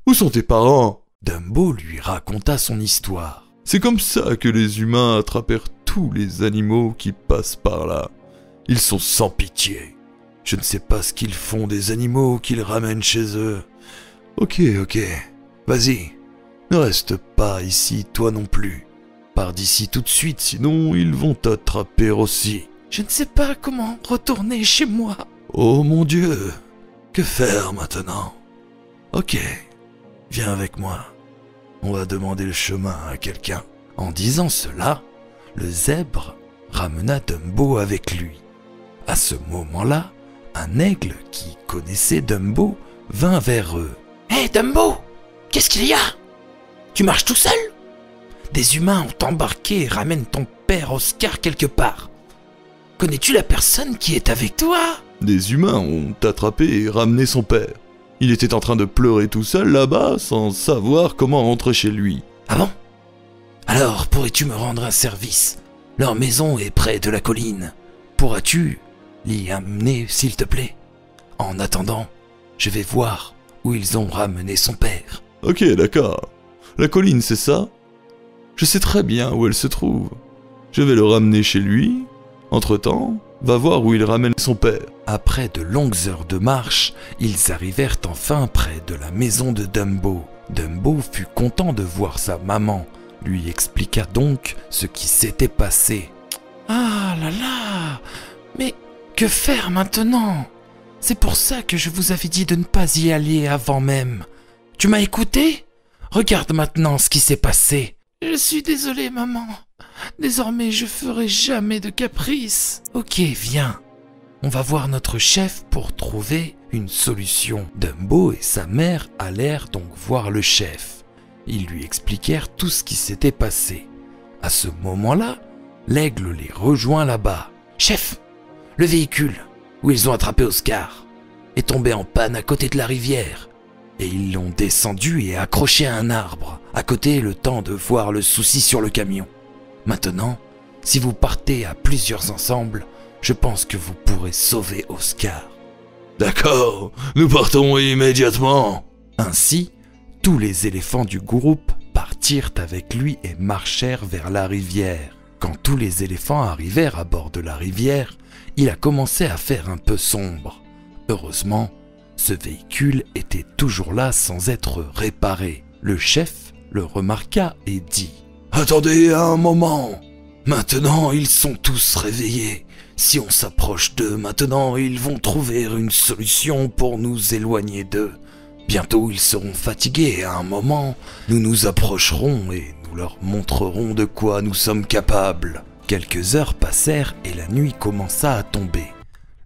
Où sont tes parents ?» Dumbo lui raconta son histoire. C'est comme ça que les humains attrapèrent tous les animaux qui passent par là. Ils sont sans pitié. Je ne sais pas ce qu'ils font des animaux qu'ils ramènent chez eux. Ok, vas-y, ne reste pas ici toi non plus. Pars d'ici tout de suite, sinon ils vont t'attraper aussi. Je ne sais pas comment retourner chez moi. Oh mon Dieu, que faire maintenant? Ok, viens avec moi. On va demander le chemin à quelqu'un. En disant cela, le zèbre ramena Dumbo avec lui. À ce moment-là, un aigle qui connaissait Dumbo vint vers eux. Hé Dumbo, qu'est-ce qu'il y a? Tu marches tout seul? des humains ont embarqué et ramènent ton père Oscar quelque part. Connais-tu la personne qui est avec toi? Des humains ont attrapé et ramené son père. Il était en train de pleurer tout seul là-bas sans savoir comment rentrer chez lui. Ah bon? Alors pourrais-tu me rendre un service? Leur maison est près de la colline. Pourras-tu l'y amener s'il te plaît? En attendant, je vais voir où ils ont ramené son père. Ok, d'accord. La colline, c'est ça? Je sais très bien où elle se trouve. Je vais le ramener chez lui. Entre-temps, va voir où il ramène son père. Après de longues heures de marche, ils arrivèrent enfin près de la maison de Dumbo. Dumbo fut content de voir sa maman, lui expliqua donc ce qui s'était passé. Ah là là! Mais que faire maintenant? C'est pour ça que je vous avais dit de ne pas y aller avant même. Tu m'as écouté? Regarde maintenant ce qui s'est passé. Je suis désolé, maman. Désormais, je ferai jamais de caprice. Ok, viens. On va voir notre chef pour trouver une solution. Dumbo et sa mère allèrent donc voir le chef. Ils lui expliquèrent tout ce qui s'était passé. À ce moment-là, l'aigle les rejoint là-bas. Chef, le véhicule où ils ont attrapé Oscar est tombé en panne à côté de la rivière. Et ils l'ont descendu et accroché à un arbre, à côté le temps de voir le souci sur le camion. Maintenant, si vous partez à plusieurs ensemble, je pense que vous pourrez sauver Oscar. D'accord, nous partons immédiatement. Ainsi, tous les éléphants du groupe partirent avec lui et marchèrent vers la rivière. Quand tous les éléphants arrivèrent à bord de la rivière, il a commencé à faire un peu sombre. Heureusement, ce véhicule était toujours là sans être réparé. Le chef le remarqua et dit « Attendez un moment. Maintenant, ils sont tous réveillés. Si on s'approche d'eux maintenant, ils vont trouver une solution pour nous éloigner d'eux. Bientôt, ils seront fatigués et à un moment, nous nous approcherons et nous leur montrerons de quoi nous sommes capables. » Quelques heures passèrent et la nuit commença à tomber.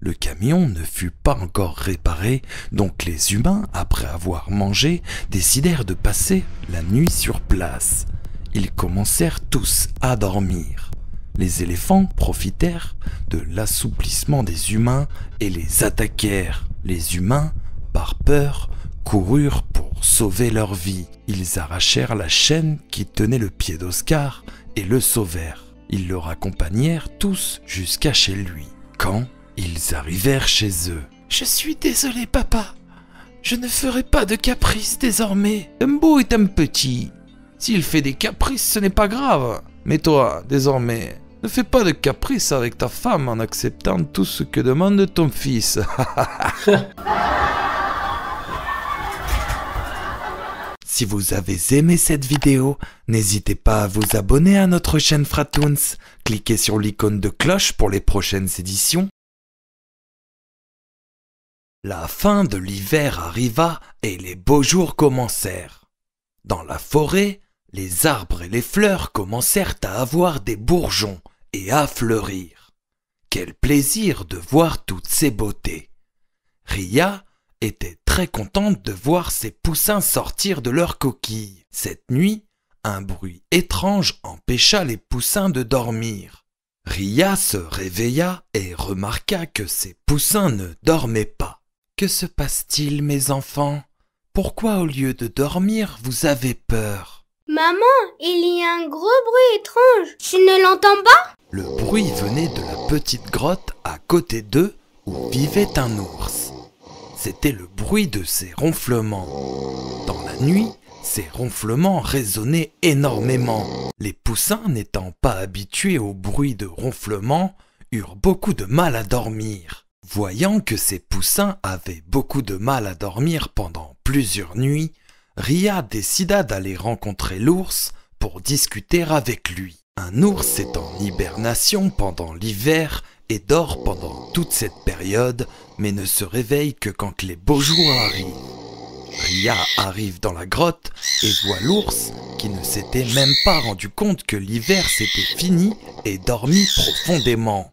Le camion ne fut pas encore réparé, donc les humains, après avoir mangé, décidèrent de passer la nuit sur place. Ils commencèrent tous à dormir. Les éléphants profitèrent de l'assouplissement des humains et les attaquèrent. Les humains, par peur, coururent pour sauver leur vie. Ils arrachèrent la chaîne qui tenait le pied d'Oscar et le sauvèrent. Ils le raccompagnèrent tous jusqu'à chez lui. Quand ils arrivèrent chez eux. « Je suis désolé, papa. Je ne ferai pas de caprices désormais. Dumbo est un petit. S'il fait des caprices, ce n'est pas grave. Mais toi, désormais, ne fais pas de caprices avec ta femme en acceptant tout ce que demande ton fils. » Si vous avez aimé cette vidéo, n'hésitez pas à vous abonner à notre chaîne Fratoons. Cliquez sur l'icône de cloche pour les prochaines éditions. La fin de l'hiver arriva et les beaux jours commencèrent. Dans la forêt, les arbres et les fleurs commencèrent à avoir des bourgeons et à fleurir. Quel plaisir de voir toutes ces beautés! Ria était très contente de voir ses poussins sortir de leurs coquilles. Cette nuit, un bruit étrange empêcha les poussins de dormir. Ria se réveilla et remarqua que ses poussins ne dormaient pas. « Que se passe-t-il, mes enfants? Pourquoi au lieu de dormir, vous avez peur ?» Maman, il y a un gros bruit étrange. Tu ne l'entends pas? Le bruit venait de la petite grotte à côté d'eux où vivait un ours. C'était le bruit de ses ronflements. Dans la nuit, ces ronflements résonnaient énormément. Les poussins, n'étant pas habitués au bruit de ronflements, eurent beaucoup de mal à dormir. Voyant que ces poussins avaient beaucoup de mal à dormir pendant plusieurs nuits, Ria décida d'aller rencontrer l'ours pour discuter avec lui. Un ours est en hibernation pendant l'hiver et dort pendant toute cette période, mais ne se réveille que quand les beaux jours arrivent. Ria arrive dans la grotte et voit l'ours qui ne s'était même pas rendu compte que l'hiver s'était fini et dormit profondément.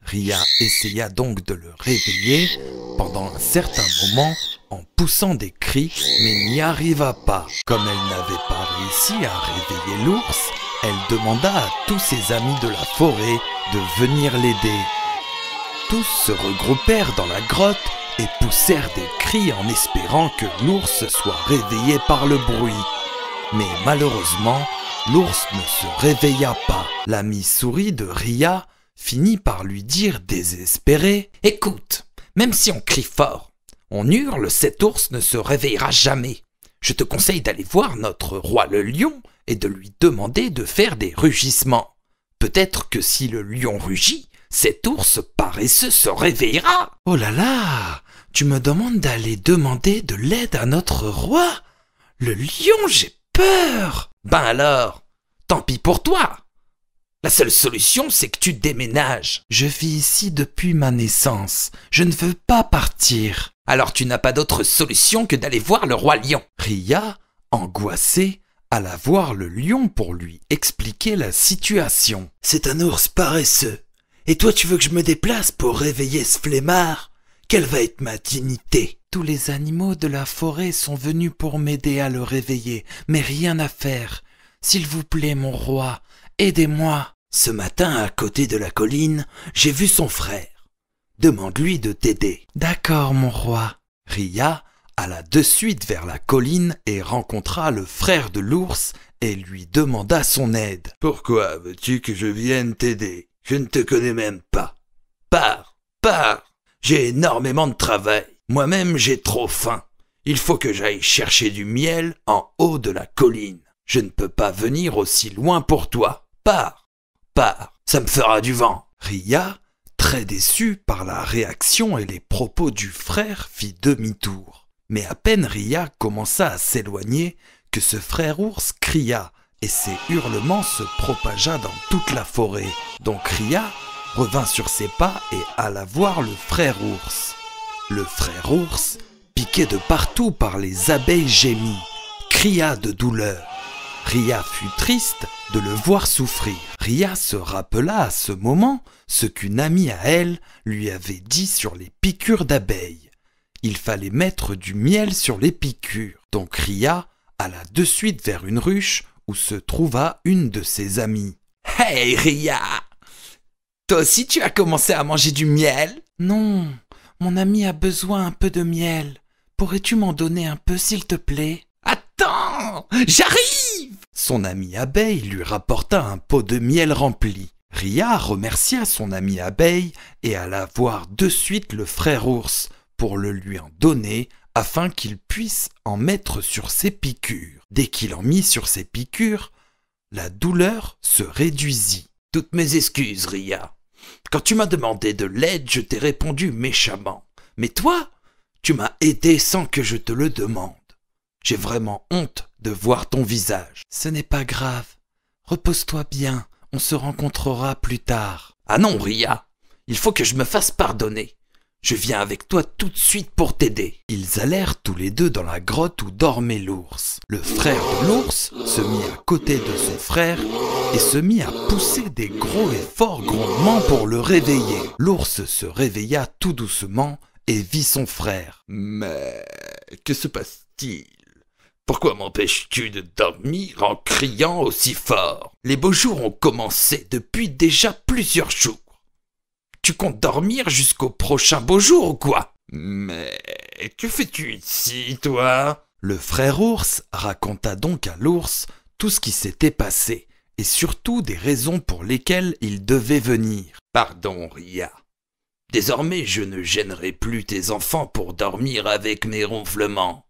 Ria essaya donc de le réveiller pendant un certain moment en poussant des cris, mais n'y arriva pas. Comme elle n'avait pas réussi à réveiller l'ours, elle demanda à tous ses amis de la forêt de venir l'aider. Tous se regroupèrent dans la grotte et poussèrent des cris en espérant que l'ours soit réveillé par le bruit. Mais malheureusement, l'ours ne se réveilla pas. L'ami souris de Ria finit par lui dire désespéré « Écoute, même si on crie fort, on hurle, cet ours ne se réveillera jamais. Je te conseille d'aller voir notre roi le lion et de lui demander de faire des rugissements. Peut-être que si le lion rugit, cet ours paresseux se réveillera. » Oh là là, tu me demandes d'aller demander de l'aide à notre roi? Le lion, j'ai peur. Ben alors, tant pis pour toi. La seule solution, c'est que tu déménages. Je vis ici depuis ma naissance. Je ne veux pas partir. Alors tu n'as pas d'autre solution que d'aller voir le roi lion. Ria, angoissée, alla voir le lion pour lui expliquer la situation. C'est un ours paresseux. Et toi tu veux que je me déplace pour réveiller ce flemmard? Quelle va être ma dignité? Tous les animaux de la forêt sont venus pour m'aider à le réveiller, mais rien à faire. S'il vous plaît, mon roi, aidez-moi. Ce matin, à côté de la colline, j'ai vu son frère. Demande-lui de t'aider. D'accord, mon roi. Ria alla de suite vers la colline et rencontra le frère de l'ours et lui demanda son aide. Pourquoi veux-tu que je vienne t'aider? Je ne te connais même pas. Pars. J'ai énormément de travail. Moi-même, j'ai trop faim. Il faut que j'aille chercher du miel en haut de la colline. Je ne peux pas venir aussi loin pour toi. Pars, ça me fera du vent. Ria, très déçue par la réaction et les propos du frère, fit demi-tour. Mais à peine Ria commença à s'éloigner que ce frère ours cria et ses hurlements se propagea dans toute la forêt. Donc Ria revint sur ses pas et alla voir le frère ours. Le frère ours, piqué de partout par les abeilles, gémit, cria de douleur. Ria fut triste de le voir souffrir. Ria se rappela à ce moment ce qu'une amie à elle lui avait dit sur les piqûres d'abeilles. Il fallait mettre du miel sur les piqûres. Donc Ria alla de suite vers une ruche où se trouva une de ses amies. « Hey Ria! Toi aussi tu as commencé à manger du miel? » « Non, mon ami a besoin un peu de miel. Pourrais-tu m'en donner un peu s'il te plaît? »« Attends, j'arrive !» Son amie abeille lui rapporta un pot de miel rempli. Ria remercia son amie abeille et alla voir de suite le frère ours pour le lui en donner afin qu'il puisse en mettre sur ses piqûres. Dès qu'il en mit sur ses piqûres, la douleur se réduisit. « Toutes mes excuses, Ria. Quand tu m'as demandé de l'aide, je t'ai répondu méchamment. Mais toi, tu m'as aidé sans que je te le demande. J'ai vraiment honte de voir ton visage. » « Ce n'est pas grave. Repose-toi bien. On se rencontrera plus tard. »« Ah non, Ria. Il faut que je me fasse pardonner. Je viens avec toi tout de suite pour t'aider. » Ils allèrent tous les deux dans la grotte où dormait l'ours. Le frère de l'ours se mit à côté de son frère et se mit à pousser des gros et forts grondements pour le réveiller. L'ours se réveilla tout doucement et vit son frère. « Mais que se passe-t-il? Pourquoi m'empêches-tu de dormir en criant aussi fort? Les beaux jours ont commencé depuis déjà plusieurs jours. Tu comptes dormir jusqu'au prochain beau jour ou quoi? Mais que fais-tu ici, toi? » Le frère ours raconta donc à l'ours tout ce qui s'était passé et surtout des raisons pour lesquelles il devait venir. « Pardon, Ria. Désormais, je ne gênerai plus tes enfants pour dormir avec mes ronflements.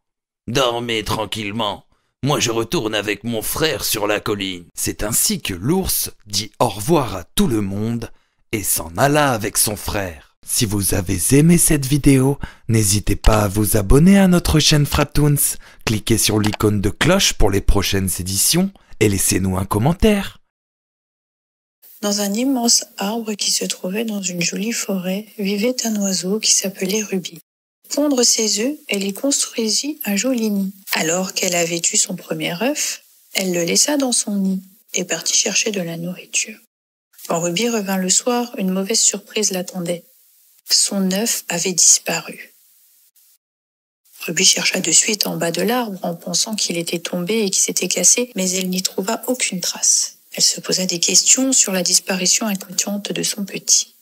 Dormez tranquillement. Moi, je retourne avec mon frère sur la colline. » C'est ainsi que l'ours dit au revoir à tout le monde et s'en alla avec son frère. Si vous avez aimé cette vidéo, n'hésitez pas à vous abonner à notre chaîne Fratoons, cliquez sur l'icône de cloche pour les prochaines éditions et laissez-nous un commentaire. Dans un immense arbre qui se trouvait dans une jolie forêt, vivait un oiseau qui s'appelait Ruby. Pour pondre ses œufs, elle y construisit un joli nid. Alors qu'elle avait eu son premier œuf, elle le laissa dans son nid et partit chercher de la nourriture. Quand Ruby revint le soir, une mauvaise surprise l'attendait. Son œuf avait disparu. Ruby chercha de suite en bas de l'arbre en pensant qu'il était tombé et qu'il s'était cassé, mais elle n'y trouva aucune trace. Elle se posa des questions sur la disparition inquiétante de son petit.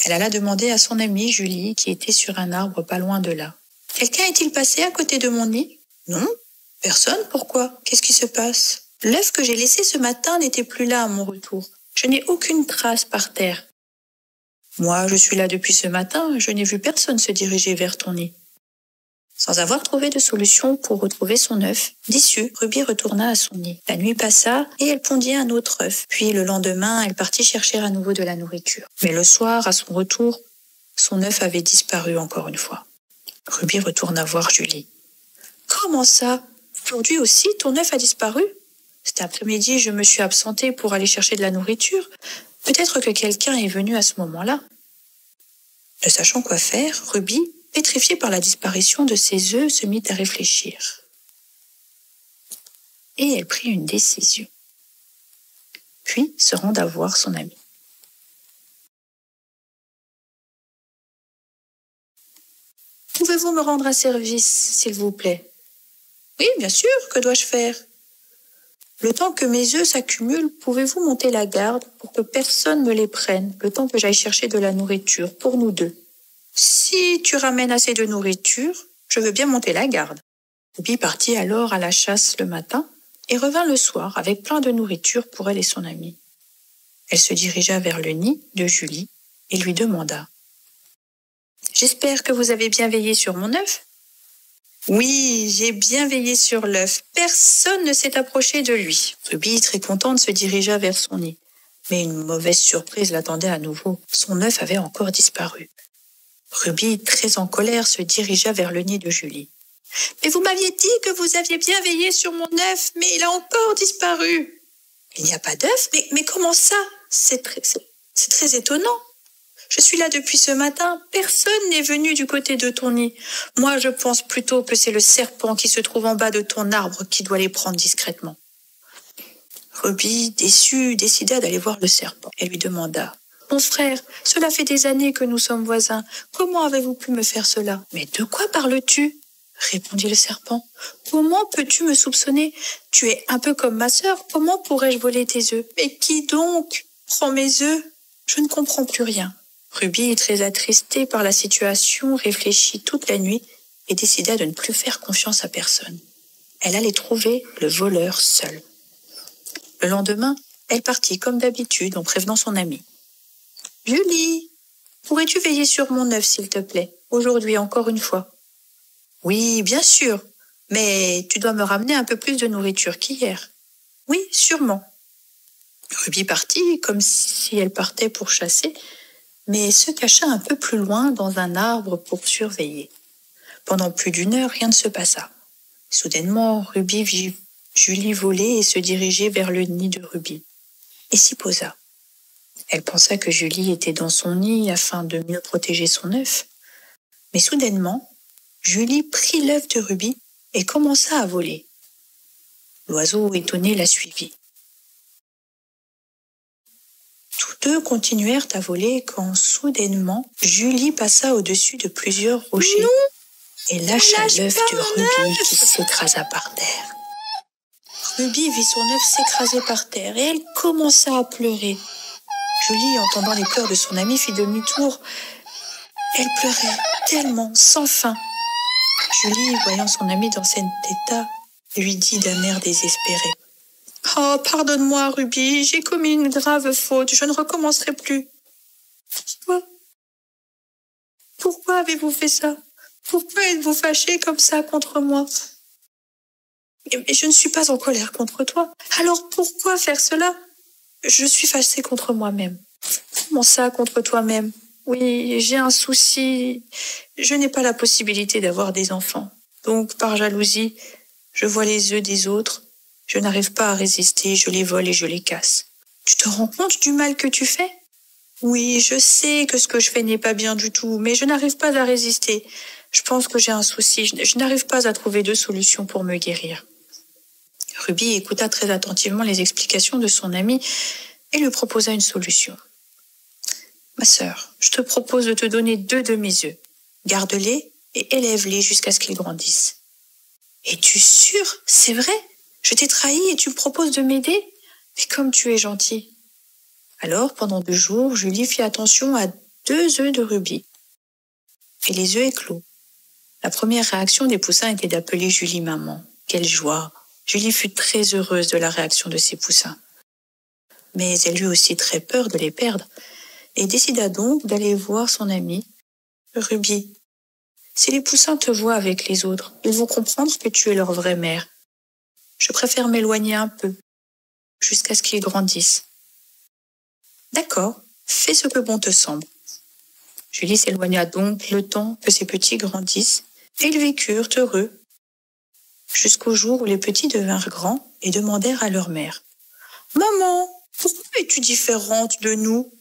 Elle alla demander à son amie Julie, qui était sur un arbre pas loin de là. « Quelqu'un est-il passé à côté de mon nid ?»« Non. Personne, pourquoi? Qu'est-ce qui se passe? L'œuf que j'ai laissé ce matin n'était plus là à mon retour. Je n'ai aucune trace par terre. »« Moi, je suis là depuis ce matin, je n'ai vu personne se diriger vers ton nid. » Sans avoir trouvé de solution pour retrouver son œuf, déçue, Ruby retourna à son nid. La nuit passa et elle pondit un autre œuf. Puis le lendemain, elle partit chercher à nouveau de la nourriture. Mais le soir, à son retour, son œuf avait disparu encore une fois. Ruby retourna voir Julie. « Comment ça? Aujourd'hui aussi, ton œuf a disparu? Cet après-midi, je me suis absentée pour aller chercher de la nourriture. Peut-être que quelqu'un est venu à ce moment-là. » Ne sachant quoi faire, Ruby, pétrifiée par la disparition de ses œufs, se mit à réfléchir. Et elle prit une décision. Puis se rendit voir son amie. « Pouvez-vous me rendre un service, s'il vous plaît? »« Oui, bien sûr, que dois-je faire? » »« Le temps que mes œufs s'accumulent, pouvez-vous monter la garde pour que personne ne les prenne, le temps que j'aille chercher de la nourriture pour nous deux? » « Si tu ramènes assez de nourriture, je veux bien monter la garde. » Ruby partit alors à la chasse le matin et revint le soir avec plein de nourriture pour elle et son amie. Elle se dirigea vers le nid de Julie et lui demanda « J'espère que vous avez bien veillé sur mon œuf? »« Oui, j'ai bien veillé sur l'œuf. Personne ne s'est approché de lui. » Ruby, très contente, se dirigea vers son nid. Mais une mauvaise surprise l'attendait à nouveau. Son œuf avait encore disparu. Ruby, très en colère, se dirigea vers le nid de Julie. « Mais vous m'aviez dit que vous aviez bien veillé sur mon œuf, mais il a encore disparu. »« Il n'y a pas d'œuf? Mais comment ça? C'est très étonnant. Je suis là depuis ce matin, personne n'est venu du côté de ton nid. Moi, je pense plutôt que c'est le serpent qui se trouve en bas de ton arbre qui doit les prendre discrètement. » Ruby, déçue, décida d'aller voir le serpent. Elle lui demanda « Mon frère, cela fait des années que nous sommes voisins. Comment avez-vous pu me faire cela? »« Mais de quoi parles-tu » répondit le serpent. « Comment peux-tu me soupçonner? Tu es un peu comme ma sœur. Comment pourrais-je voler tes œufs? Mais qui donc prend mes œufs? Je ne comprends plus rien. » Ruby, très attristée par la situation, réfléchit toute la nuit et décida de ne plus faire confiance à personne. Elle allait trouver le voleur seule. Le lendemain, elle partit comme d'habitude en prévenant son amie. « Julie, pourrais-tu veiller sur mon œuf, s'il te plaît, aujourd'hui encore une fois? »« Oui, bien sûr, mais tu dois me ramener un peu plus de nourriture qu'hier. »« Oui, sûrement. » Ruby partit comme si elle partait pour chasser, mais se cacha un peu plus loin dans un arbre pour surveiller. Pendant plus d'une heure, rien ne se passa. Soudainement, Ruby vit Julie voler et se diriger vers le nid de Ruby, et s'y posa. Elle pensa que Julie était dans son nid afin de mieux protéger son œuf. Mais soudainement, Julie prit l'œuf de Ruby et commença à voler. L'oiseau étonné la suivit. Tous deux continuèrent à voler quand soudainement, Julie passa au-dessus de plusieurs rochers et lâcha l'œuf de Ruby qui s'écrasa par terre. Ruby vit son œuf s'écraser par terre et elle commença à pleurer. Julie, entendant les pleurs de son amie, fit demi-tour. Elle pleurait tellement, sans fin. Julie, voyant son amie dans cet état, lui dit d'un air désespéré. « Oh, pardonne-moi, Ruby, j'ai commis une grave faute, je ne recommencerai plus. »« Pourquoi avez-vous fait ça? Pourquoi êtes-vous fâchée comme ça contre moi? » Mais je ne suis pas en colère contre toi. Alors pourquoi faire cela? Je suis fâchée contre moi-même. Comment ça, contre toi-même? Oui, j'ai un souci. Je n'ai pas la possibilité d'avoir des enfants. Donc, par jalousie, je vois les œufs des autres. Je n'arrive pas à résister, je les vole et je les casse. Tu te rends compte du mal que tu fais? Oui, je sais que ce que je fais n'est pas bien du tout, mais je n'arrive pas à résister. Je pense que j'ai un souci. Je n'arrive pas à trouver de solution pour me guérir. Ruby écouta très attentivement les explications de son amie et lui proposa une solution. Ma sœur, je te propose de te donner 2 de mes œufs. Garde-les et élève-les jusqu'à ce qu'ils grandissent. Es-tu sûre? C'est vrai? Je t'ai trahi et tu me proposes de m'aider? Mais comme tu es gentil. Alors, pendant 2 jours, Julie fit attention à 2 œufs de rubis. Et les œufs éclos. La première réaction des poussins était d'appeler Julie maman. Quelle joie! Julie fut très heureuse de la réaction de ses poussins. Mais elle eut aussi très peur de les perdre et décida donc d'aller voir son ami, Ruby. Si les poussins te voient avec les autres, ils vont comprendre que tu es leur vraie mère. Je préfère m'éloigner un peu, jusqu'à ce qu'ils grandissent. D'accord, fais ce que bon te semble. Julie s'éloigna donc le temps que ses petits grandissent, et ils vécurent heureux, jusqu'au jour où les petits devinrent grands et demandèrent à leur mère. « Maman, pourquoi es-tu différente de nous ?»«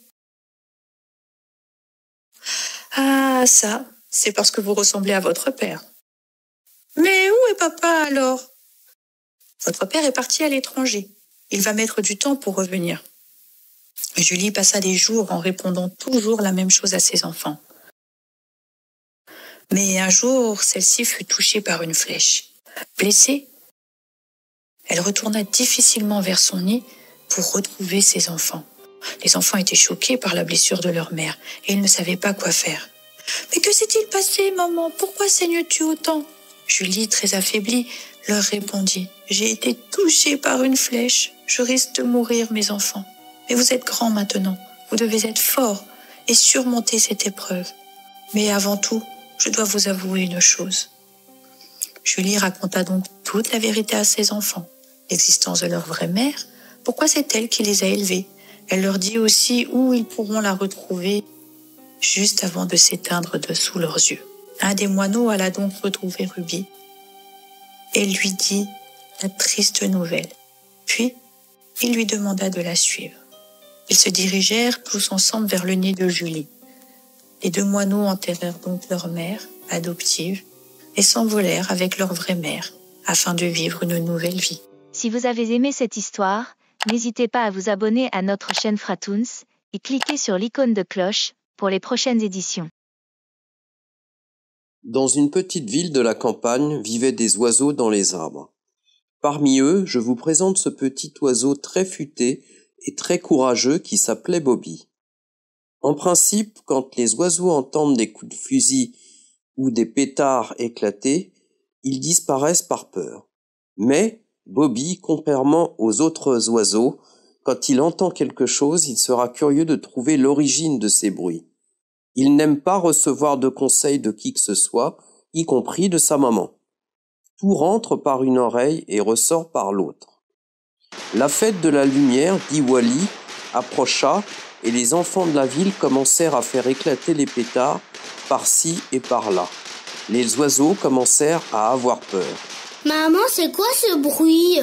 Ah, ça, c'est parce que vous ressemblez à votre père. »« Mais où est papa alors ?»« Votre père est parti à l'étranger. Il va mettre du temps pour revenir. » Julie passa des jours en répondant toujours la même chose à ses enfants. Mais un jour, celle-ci fut touchée par une flèche. Blessée, elle retourna difficilement vers son nid pour retrouver ses enfants. Les enfants étaient choqués par la blessure de leur mère et ils ne savaient pas quoi faire. « Mais que s'est-il passé, maman? Pourquoi saignes-tu autant ?» Julie, très affaiblie, leur répondit. « J'ai été touchée par une flèche. Je risque de mourir, mes enfants. Mais vous êtes grands maintenant. Vous devez être forts et surmonter cette épreuve. Mais avant tout, je dois vous avouer une chose. » Julie raconta donc toute la vérité à ses enfants. L'existence de leur vraie mère, pourquoi c'est elle qui les a élevés. Elle leur dit aussi où ils pourront la retrouver juste avant de s'éteindre dessous leurs yeux. Un des moineaux alla donc retrouver Ruby et lui dit la triste nouvelle. Puis, il lui demanda de la suivre. Ils se dirigèrent tous ensemble vers le nid de Julie. Les 2 moineaux enterrèrent donc leur mère, adoptive, et s'envolèrent avec leur vraie mère, afin de vivre une nouvelle vie. Si vous avez aimé cette histoire, n'hésitez pas à vous abonner à notre chaîne Fratoons et cliquez sur l'icône de cloche pour les prochaines éditions. Dans une petite ville de la campagne vivaient des oiseaux dans les arbres. Parmi eux, je vous présente ce petit oiseau très futé et très courageux qui s'appelait Bobby. En principe, quand les oiseaux entendent des coups de fusil ou des pétards éclater, ils disparaissent par peur. Mais Bobby, contrairement aux autres oiseaux, quand il entend quelque chose, il sera curieux de trouver l'origine de ces bruits. Il n'aime pas recevoir de conseils de qui que ce soit, y compris de sa maman. Tout rentre par une oreille et ressort par l'autre. La fête de la lumière, Diwali, approcha et les enfants de la ville commencèrent à faire éclater les pétards par-ci et par-là. Les oiseaux commencèrent à avoir peur. Maman, c'est quoi ce bruit?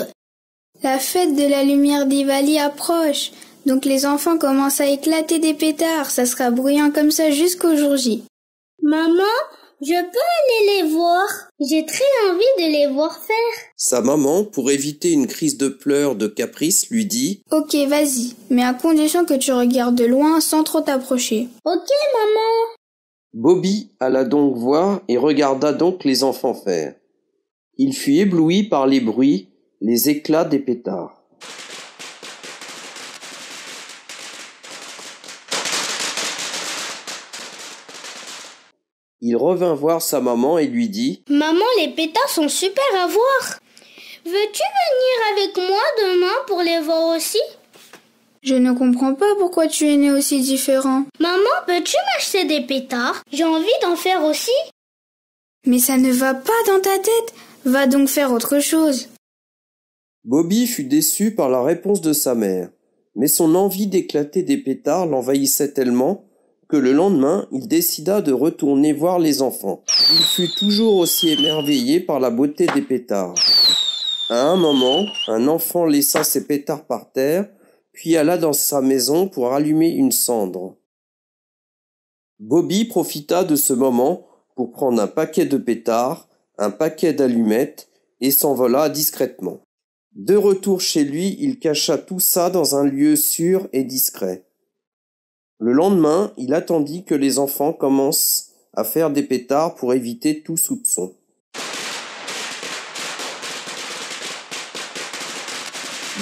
La fête de la lumière d'Ivali approche, donc les enfants commencent à éclater des pétards, ça sera bruyant comme ça jusqu'au jour J. Maman, je peux aller les voir? J'ai très envie de les voir faire. Sa maman, pour éviter une crise de pleurs de caprice, lui dit « Ok, vas-y, mais à condition que tu regardes de loin sans trop t'approcher. » Ok, maman. Bobby alla donc voir et regarda donc les enfants faire. Il fut ébloui par les bruits, les éclats des pétards. Il revint voir sa maman et lui dit « Maman, les pétards sont super à voir. Veux-tu venir avec moi demain pour les voir aussi? Je ne comprends pas pourquoi tu es né aussi différent. Maman, peux-tu m'acheter des pétards? J'ai envie d'en faire aussi. Mais ça ne va pas dans ta tête. Va donc faire autre chose. » Bobby fut déçu par la réponse de sa mère, mais son envie d'éclater des pétards l'envahissait tellement que le lendemain, il décida de retourner voir les enfants. Il fut toujours aussi émerveillé par la beauté des pétards. À un moment, un enfant laissa ses pétards par terre, puis alla dans sa maison pour allumer une cendre. Bobby profita de ce moment pour prendre un paquet de pétards, un paquet d'allumettes et s'envola discrètement. De retour chez lui, il cacha tout ça dans un lieu sûr et discret. Le lendemain, il attendit que les enfants commencent à faire des pétards pour éviter tout soupçon.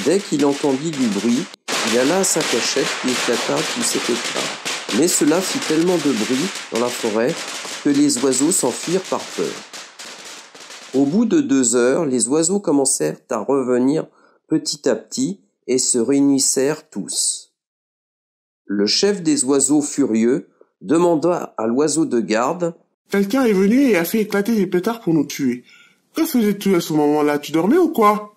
Dès qu'il entendit du bruit, il alla à sa cachette et éclata tous ses pétards. Mais cela fit tellement de bruit dans la forêt que les oiseaux s'enfuirent par peur. Au bout de 2 heures, les oiseaux commencèrent à revenir petit à petit et se réunissèrent tous. Le chef des oiseaux furieux demanda à l'oiseau de garde : « Quelqu'un est venu et a fait éclater des pétards pour nous tuer. Que faisais-tu à ce moment-là? Tu dormais ou quoi ?» ?»«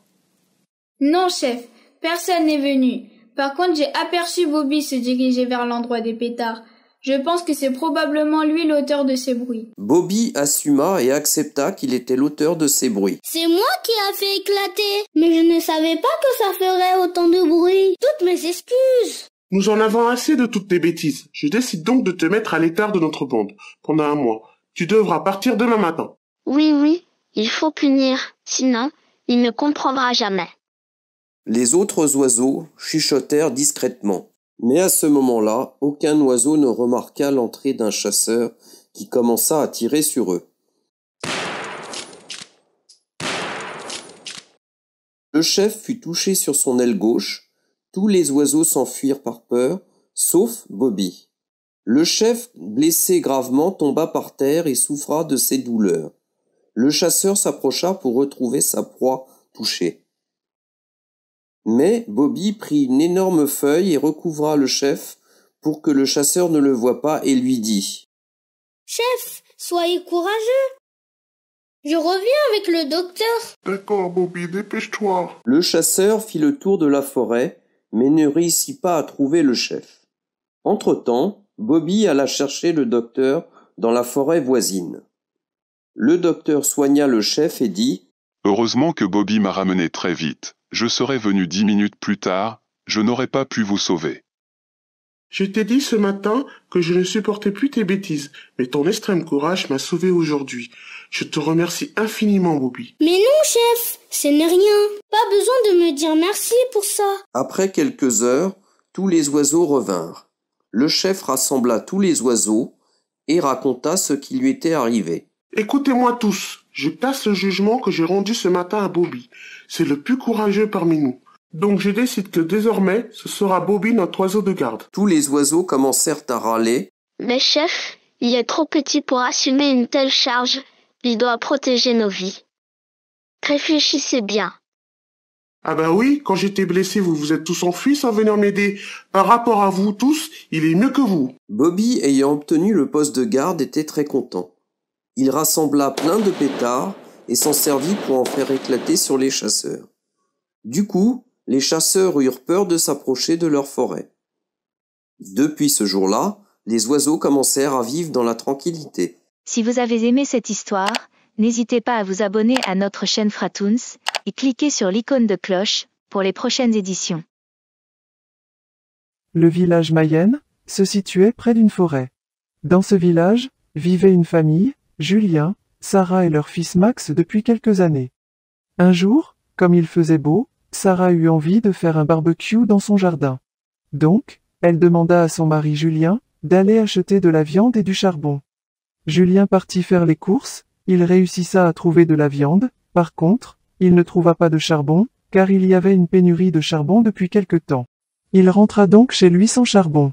Non, chef, personne n'est venu. Par contre, j'ai aperçu Bobby se diriger vers l'endroit des pétards. Je pense que c'est probablement lui l'auteur de ces bruits. » Bobby assuma et accepta qu'il était l'auteur de ces bruits. « C'est moi qui a fait éclater, mais je ne savais pas que ça ferait autant de bruit. Toutes mes excuses. » « Nous en avons assez de toutes tes bêtises. Je décide donc de te mettre à l'écart de notre bande pendant 1 mois. Tu devras partir demain matin. » Oui, il faut punir, sinon il ne comprendra jamais. Les autres oiseaux chuchotèrent discrètement. Mais à ce moment-là, aucun oiseau ne remarqua l'entrée d'un chasseur qui commença à tirer sur eux. Le chef fut touché sur son aile gauche. Tous les oiseaux s'enfuirent par peur, sauf Bobby. Le chef, blessé gravement, tomba par terre et souffra de ses douleurs. Le chasseur s'approcha pour retrouver sa proie touchée. Mais Bobby prit une énorme feuille et recouvra le chef pour que le chasseur ne le voie pas et lui dit : « Chef, soyez courageux. Je reviens avec le docteur. » « D'accord, Bobby, dépêche-toi. » Le chasseur fit le tour de la forêt, mais ne réussit pas à trouver le chef. Entre-temps, Bobby alla chercher le docteur dans la forêt voisine. Le docteur soigna le chef et dit : « Heureusement que Bobby m'a ramené très vite. Je serais venu 10 minutes plus tard, je n'aurais pas pu vous sauver. » « Je t'ai dit ce matin que je ne supportais plus tes bêtises, mais ton extrême courage m'a sauvé aujourd'hui. Je te remercie infiniment, Bobby. » « Mais non, chef, ce n'est rien. Pas besoin de me dire merci pour ça. » Après quelques heures, tous les oiseaux revinrent. Le chef rassembla tous les oiseaux et raconta ce qui lui était arrivé. « Écoutez-moi tous, je passe le jugement que j'ai rendu ce matin à Bobby. C'est le plus courageux parmi nous. Donc je décide que désormais, ce sera Bobby notre oiseau de garde. » Tous les oiseaux commencèrent à râler. « Mais chef, il est trop petit pour assumer une telle charge. Il doit protéger nos vies. Réfléchissez bien. » « Ah bah oui, quand j'étais blessé, vous vous êtes tous enfuis sans venir m'aider. Par rapport à vous tous, il est mieux que vous. » Bobby, ayant obtenu le poste de garde, était très content. Il rassembla plein de pétards et s'en servit pour en faire éclater sur les chasseurs. Du coup, les chasseurs eurent peur de s'approcher de leur forêt. Depuis ce jour-là, les oiseaux commencèrent à vivre dans la tranquillité. Si vous avez aimé cette histoire, n'hésitez pas à vous abonner à notre chaîne Fratoons et cliquez sur l'icône de cloche pour les prochaines éditions. Le village Mayenne se situait près d'une forêt. Dans ce village, vivait une famille, Julien, Sarah et leur fils Max depuis quelques années. Un jour, comme il faisait beau, Sarah eut envie de faire un barbecue dans son jardin. Donc, elle demanda à son mari Julien d'aller acheter de la viande et du charbon. Julien partit faire les courses, il réussissa à trouver de la viande, par contre, il ne trouva pas de charbon, car il y avait une pénurie de charbon depuis quelque temps. Il rentra donc chez lui sans charbon,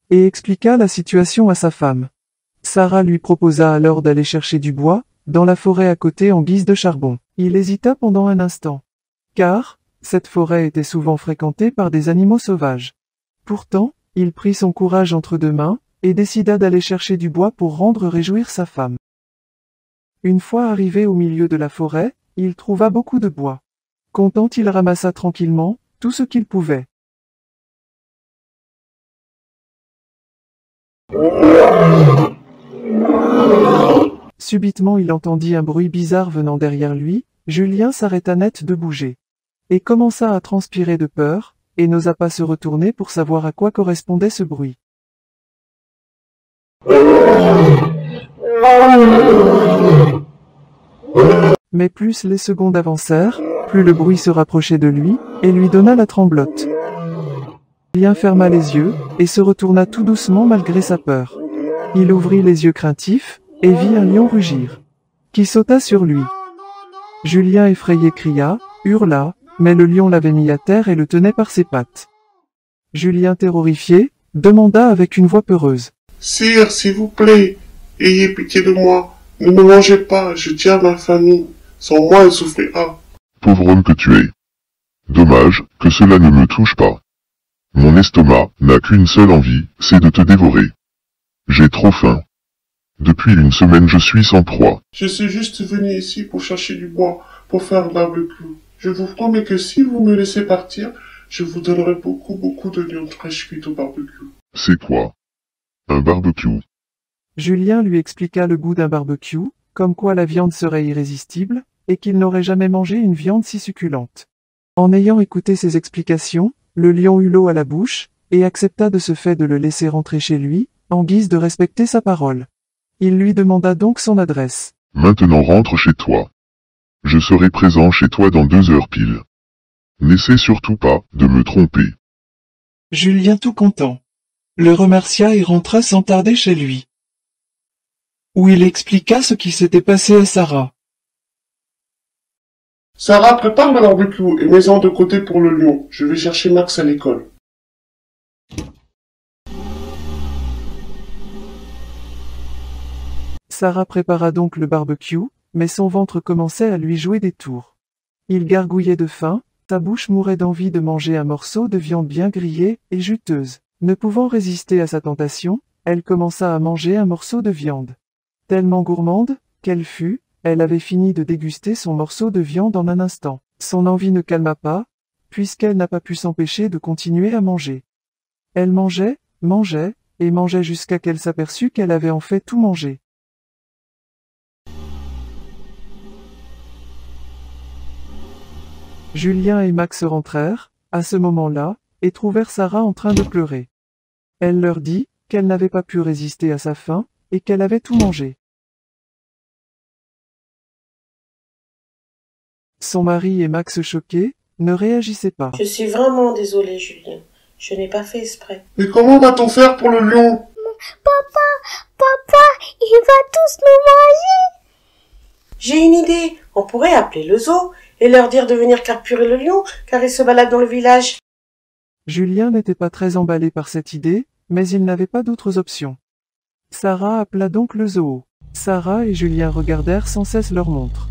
et expliqua la situation à sa femme. Sarah lui proposa alors d'aller chercher du bois, dans la forêt à côté en guise de charbon. Il hésita pendant un instant, car cette forêt était souvent fréquentée par des animaux sauvages. Pourtant, il prit son courage entre 2 mains, et décida d'aller chercher du bois pour rendre réjouir sa femme. Une fois arrivé au milieu de la forêt, il trouva beaucoup de bois. Content, il ramassa tranquillement tout ce qu'il pouvait. Subitement, il entendit un bruit bizarre venant derrière lui. Julien s'arrêta net de bouger, et commença à transpirer de peur, et n'osa pas se retourner pour savoir à quoi correspondait ce bruit. Mais plus les secondes avancèrent, plus le bruit se rapprochait de lui, et lui donna la tremblote. Julien ferma les yeux, et se retourna tout doucement malgré sa peur. Il ouvrit les yeux craintifs, et vit un lion rugir, qui sauta sur lui. Julien effrayé cria, hurla, mais le lion l'avait mis à terre et le tenait par ses pattes. Julien terrorifié, demanda avec une voix peureuse. Sire, s'il vous plaît, ayez pitié de moi. Ne me mangez pas, je tiens à ma famille. Sans moi, elle souffrira. Pauvre homme que tu es. Dommage que cela ne me touche pas. Mon estomac n'a qu'une seule envie, c'est de te dévorer. J'ai trop faim. Depuis une semaine je suis sans proie. Je suis juste venu ici pour chercher du bois, pour faire un barbecue. Je vous promets que si vous me laissez partir, je vous donnerai beaucoup de viande fraîche cuite au barbecue. C'est quoi? Un barbecue. Julien lui expliqua le goût d'un barbecue, comme quoi la viande serait irrésistible, et qu'il n'aurait jamais mangé une viande si succulente. En ayant écouté ses explications, le lion eut l'eau à la bouche, et accepta de ce fait de le laisser rentrer chez lui, en guise de respecter sa parole. Il lui demanda donc son adresse. Maintenant rentre chez toi. Je serai présent chez toi dans 2 heures pile. N'essaie surtout pas de me tromper. Julien tout content le remercia et rentra sans tarder chez lui, où il expliqua ce qui s'était passé à Sarah. Sarah, prépare le barbecue et mets-en de côté pour le lion. Je vais chercher Max à l'école. Sarah prépara donc le barbecue, mais son ventre commençait à lui jouer des tours. Il gargouillait de faim, sa bouche mourait d'envie de manger un morceau de viande bien grillée et juteuse. Ne pouvant résister à sa tentation, elle commença à manger un morceau de viande. Tellement gourmande qu'elle fut, elle avait fini de déguster son morceau de viande en un instant. Son envie ne calma pas, puisqu'elle n'a pas pu s'empêcher de continuer à manger. Elle mangeait, et mangeait jusqu'à qu'elle s'aperçut qu'elle avait en fait tout mangé. Julien et Max rentrèrent, à ce moment-là, et trouvèrent Sarah en train de pleurer. Elle leur dit qu'elle n'avait pas pu résister à sa faim, et qu'elle avait tout mangé. Son mari et Max choqués, ne réagissaient pas. Je suis vraiment désolée, Julien. Je n'ai pas fait exprès. Mais comment va-t-on faire pour le lion? Papa, il va tous nous manger. J'ai une idée. On pourrait appeler le zoo et leur dire de venir capturer le lion, car il se balade dans le village. Julien n'était pas très emballé par cette idée, mais il n'avait pas d'autres options. Sarah appela donc le zoo. Sarah et Julien regardèrent sans cesse leur montre.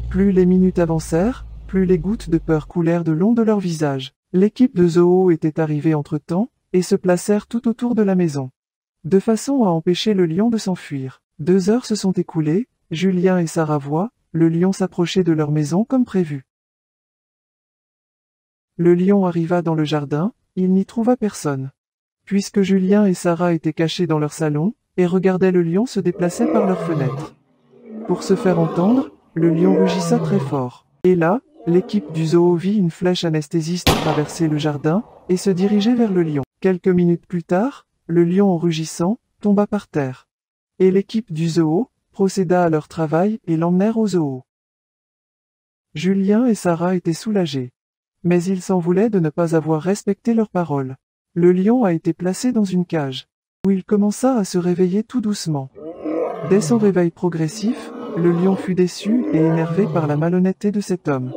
Plus les minutes avancèrent, plus les gouttes de peur coulèrent de long de leur visage. L'équipe de zoo était arrivée entre-temps, et se placèrent tout autour de la maison, de façon à empêcher le lion de s'enfuir. 2 heures se sont écoulées, Julien et Sarah voient le lion s'approcher de leur maison comme prévu. Le lion arriva dans le jardin, il n'y trouva personne. Puisque Julien et Sarah étaient cachés dans leur salon, et regardaient le lion se déplacer par leur fenêtre. Pour se faire entendre, le lion rugissa très fort. Et là, l'équipe du zoo vit une flèche anesthésiste traverser le jardin, et se diriger vers le lion. Quelques minutes plus tard, le lion en rugissant, tomba par terre. Et l'équipe du zoo procéda à leur travail et l'emmenèrent au zoo. Julien et Sarah étaient soulagés. Mais ils s'en voulaient de ne pas avoir respecté leur parole. Le lion a été placé dans une cage, où il commença à se réveiller tout doucement. Dès son réveil progressif, le lion fut déçu et énervé par la malhonnêteté de cet homme.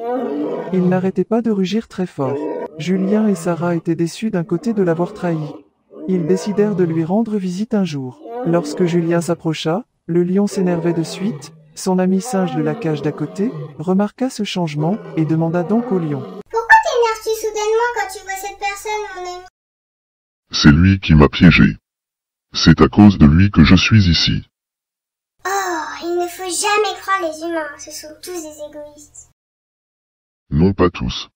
Il n'arrêtait pas de rugir très fort. Julien et Sarah étaient déçus d'un côté de l'avoir trahi. Ils décidèrent de lui rendre visite un jour. Lorsque Julien s'approcha, le lion s'énervait de suite. Son ami singe de la cage d'à côté remarqua ce changement et demanda donc au lion. Pourquoi t'énerves-tu soudainement quand tu vois cette personne, mon ami? C'est lui qui m'a piégé. C'est à cause de lui que je suis ici. Oh, il ne faut jamais croire les humains, ce sont tous des égoïstes. Non, pas tous.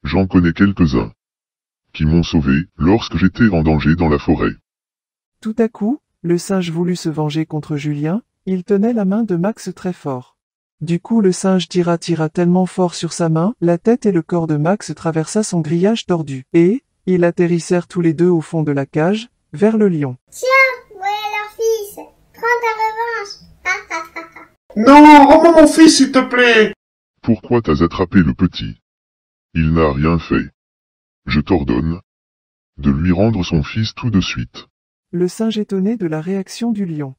J'en connais quelques-uns qui m'ont sauvé lorsque j'étais en danger dans la forêt. Tout à coup, le singe voulut se venger contre Julien, il tenait la main de Max très fort. Du coup le singe tira tellement fort sur sa main, la tête et le corps de Max traversa son grillage tordu, et ils atterrissèrent tous les deux au fond de la cage, vers le lion. Tiens, voilà leur fils, prends ta revanche. Non, rends-moi mon fils s'il te plaît. Pourquoi t'as attrapé le petit? Il n'a rien fait. Je t'ordonne de lui rendre son fils tout de suite. Le singe étonné de la réaction du lion.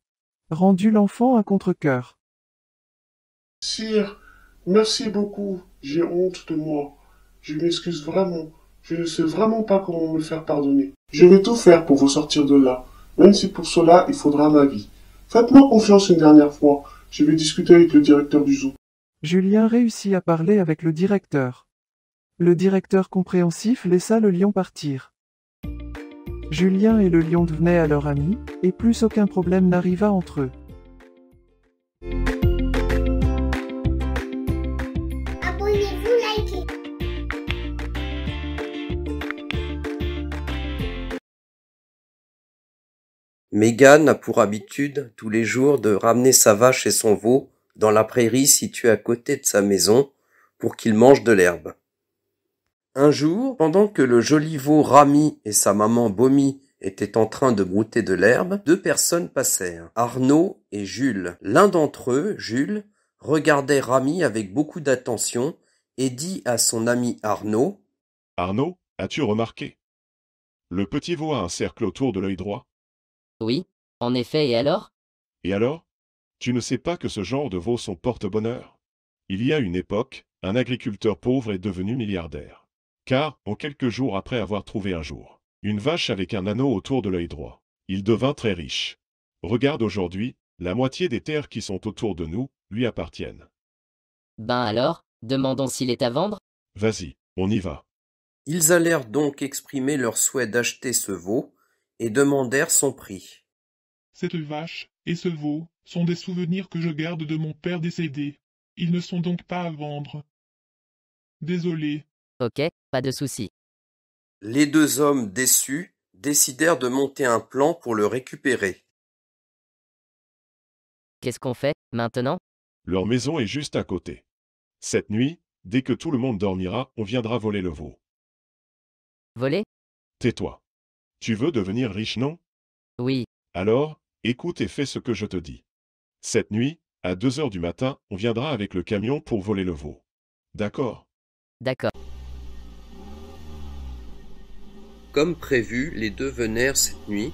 Rendu l'enfant à contre-cœur. Sire, merci beaucoup. J'ai honte de moi. Je m'excuse vraiment. Je ne sais vraiment pas comment me faire pardonner. Je vais tout faire pour vous sortir de là, même si pour cela il faudra ma vie. Faites-moi confiance une dernière fois. Je vais discuter avec le directeur du zoo. Julien réussit à parler avec le directeur. Le directeur compréhensif laissa le lion partir. Julien et le lion devenaient alors amis, et plus aucun problème n'arriva entre eux. Abonnez-vous, likez. Mégane a pour habitude tous les jours de ramener sa vache et son veau dans la prairie située à côté de sa maison pour qu'ils mangent de l'herbe. Un jour, pendant que le joli veau Rami et sa maman Bomi étaient en train de brouter de l'herbe, deux personnes passèrent, Arnaud et Jules. L'un d'entre eux, Jules, regardait Rami avec beaucoup d'attention et dit à son ami Arnaud : « Arnaud, as-tu remarqué ? Le petit veau a un cercle autour de l'œil droit. » »« Oui, en effet, et alors ? » »« Et alors ? Tu ne sais pas que ce genre de veau sont porte-bonheur ? Il y a une époque, un agriculteur pauvre est devenu milliardaire. Car, en quelques jours après avoir trouvé un jour une vache avec un anneau autour de l'œil droit, il devint très riche. Regarde aujourd'hui, la moitié des terres qui sont autour de nous lui appartiennent. » »« Ben alors, demandons s'il est à vendre ? » »« Vas-y, on y va. » Ils allèrent donc exprimer leur souhait d'acheter ce veau et demandèrent son prix. « Cette vache et ce veau sont des souvenirs que je garde de mon père décédé. Ils ne sont donc pas à vendre. Désolé. » »« Ok, pas de souci. » Les deux hommes déçus décidèrent de monter un plan pour le récupérer. Qu'est-ce qu'on fait, maintenant ? Leur maison est juste à côté. Cette nuit, dès que tout le monde dormira, on viendra voler le veau. Voler ? Tais-toi. Tu veux devenir riche, non ? Oui. Alors, écoute et fais ce que je te dis. Cette nuit, à 2 heures du matin, on viendra avec le camion pour voler le veau. D'accord ? D'accord. Comme prévu, les deux venèrent cette nuit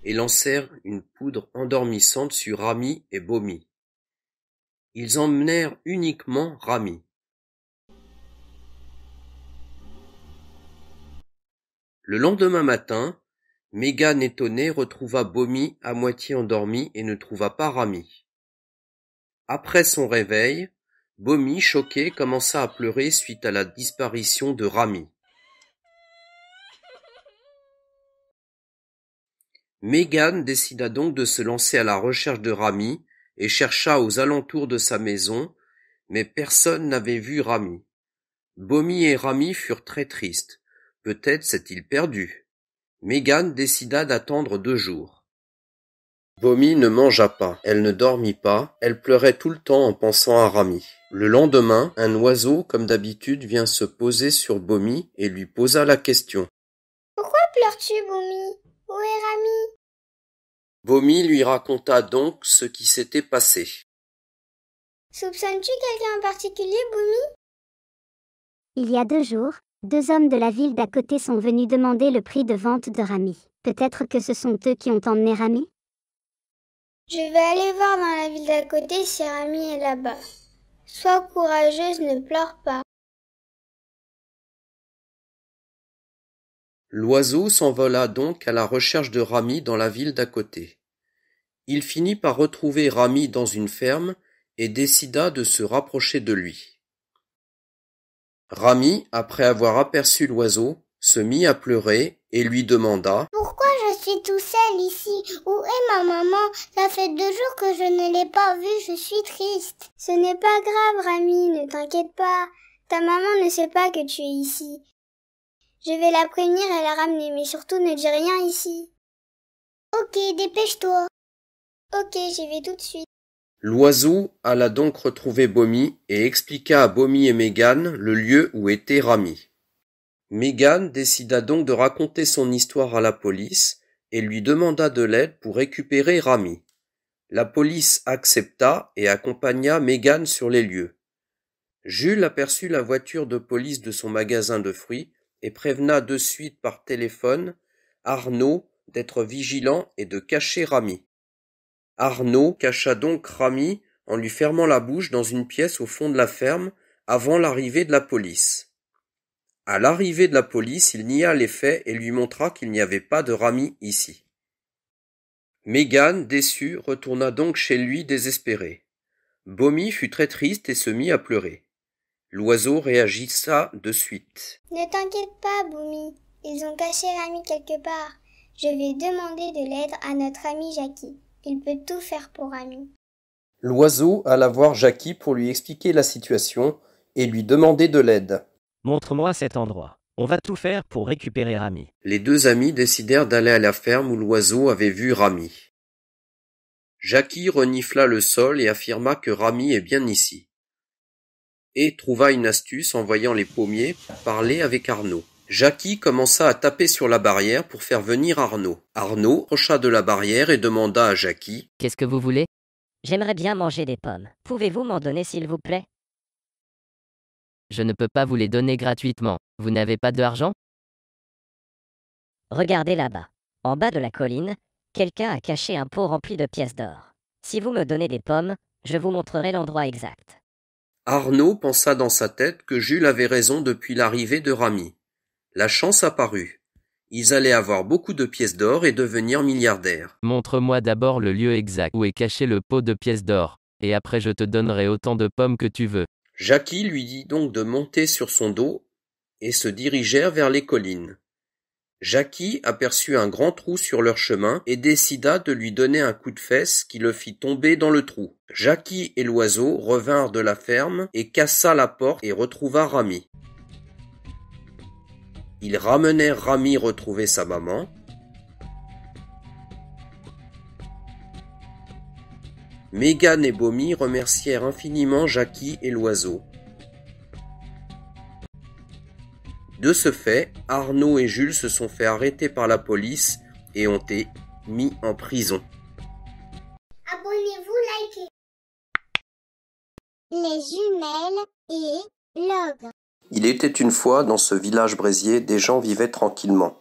et lancèrent une poudre endormissante sur Rami et Bomi. Ils emmenèrent uniquement Rami. Le lendemain matin, Mégane étonnée retrouva Bomi à moitié endormi et ne trouva pas Rami. Après son réveil, Bomi, choqué, commença à pleurer suite à la disparition de Rami. Mégane décida donc de se lancer à la recherche de Rami et chercha aux alentours de sa maison, mais personne n'avait vu Rami. Bomi et Rami furent très tristes. Peut-être s'est-il perdu. Mégane décida d'attendre 2 jours. Bomi ne mangea pas, elle ne dormit pas, elle pleurait tout le temps en pensant à Rami. Le lendemain, un oiseau, comme d'habitude, vient se poser sur Bomi et lui posa la question. « Pourquoi pleures-tu, Bomi ? Où est Rami ?» Bomi lui raconta donc ce qui s'était passé. « Soupçonnes-tu quelqu'un en particulier, Bomi ? » Il y a 2 jours, 2 hommes de la ville d'à côté sont venus demander le prix de vente de Rami. Peut-être que ce sont eux qui ont emmené Rami ? Je vais aller voir dans la ville d'à côté si Rami est là-bas. Sois courageuse, ne pleure pas. L'oiseau s'envola donc à la recherche de Rami dans la ville d'à côté. Il finit par retrouver Rami dans une ferme et décida de se rapprocher de lui. Rami, après avoir aperçu l'oiseau, se mit à pleurer et lui demanda : « Pourquoi je suis tout seul ici ? Où est ma maman ? Ça fait 2 jours que je ne l'ai pas vue, je suis triste. » « Ce n'est pas grave, Rami, ne t'inquiète pas. Ta maman ne sait pas que tu es ici. Je vais la prévenir et la ramener, mais surtout ne dis rien ici. »« Ok, dépêche-toi. »« Ok, j'y vais tout de suite. » L'oiseau alla donc retrouver Bomi et expliqua à Bomi et Mégane le lieu où était Rami. Mégane décida donc de raconter son histoire à la police et lui demanda de l'aide pour récupérer Rami. La police accepta et accompagna Mégane sur les lieux. Jules aperçut la voiture de police de son magasin de fruits et prévena de suite par téléphone Arnaud d'être vigilant et de cacher Rami. Arnaud cacha donc Rami en lui fermant la bouche dans une pièce au fond de la ferme avant l'arrivée de la police. À l'arrivée de la police, il nia les faits et lui montra qu'il n'y avait pas de Rami ici. Mégane, déçue, retourna donc chez lui désespérée. Bomi fut très triste et se mit à pleurer. L'oiseau réagissa de suite. Ne t'inquiète pas, Boumi. Ils ont caché Rami quelque part. Je vais demander de l'aide à notre ami Jackie. Il peut tout faire pour Rami. L'oiseau alla voir Jackie pour lui expliquer la situation et lui demander de l'aide. Montre-moi cet endroit. On va tout faire pour récupérer Rami. Les deux amis décidèrent d'aller à la ferme où l'oiseau avait vu Rami. Jackie renifla le sol et affirma que Rami est bien ici. Et trouva une astuce en voyant les pommiers parler avec Arnaud. Jackie commença à taper sur la barrière pour faire venir Arnaud. Arnaud approcha de la barrière et demanda à Jackie « Qu'est-ce que vous voulez ? » J'aimerais bien manger des pommes. Pouvez-vous m'en donner s'il vous plaît? Je ne peux pas vous les donner gratuitement. Vous n'avez pas d'argent? Regardez là-bas. En bas de la colline, quelqu'un a caché un pot rempli de pièces d'or. Si vous me donnez des pommes, je vous montrerai l'endroit exact. Arnaud pensa dans sa tête que Jules avait raison depuis l'arrivée de Rami. La chance apparut. Ils allaient avoir beaucoup de pièces d'or et devenir milliardaires. Montre-moi d'abord le lieu exact où est caché le pot de pièces d'or, et après je te donnerai autant de pommes que tu veux. Jackie lui dit donc de monter sur son dos et se dirigèrent vers les collines. Jackie aperçut un grand trou sur leur chemin et décida de lui donner un coup de fesse qui le fit tomber dans le trou. Jackie et l'oiseau revinrent de la ferme et cassa la porte et retrouva Rami. Ils ramenèrent Rami retrouver sa maman. Mégane et Bomi remercièrent infiniment Jackie et l'oiseau. De ce fait, Arnaud et Jules se sont fait arrêter par la police et ont été mis en prison. Abonnez-vous, likez. Les jumelles et l'ogre. Il était une fois, dans ce village brésier, des gens vivaient tranquillement.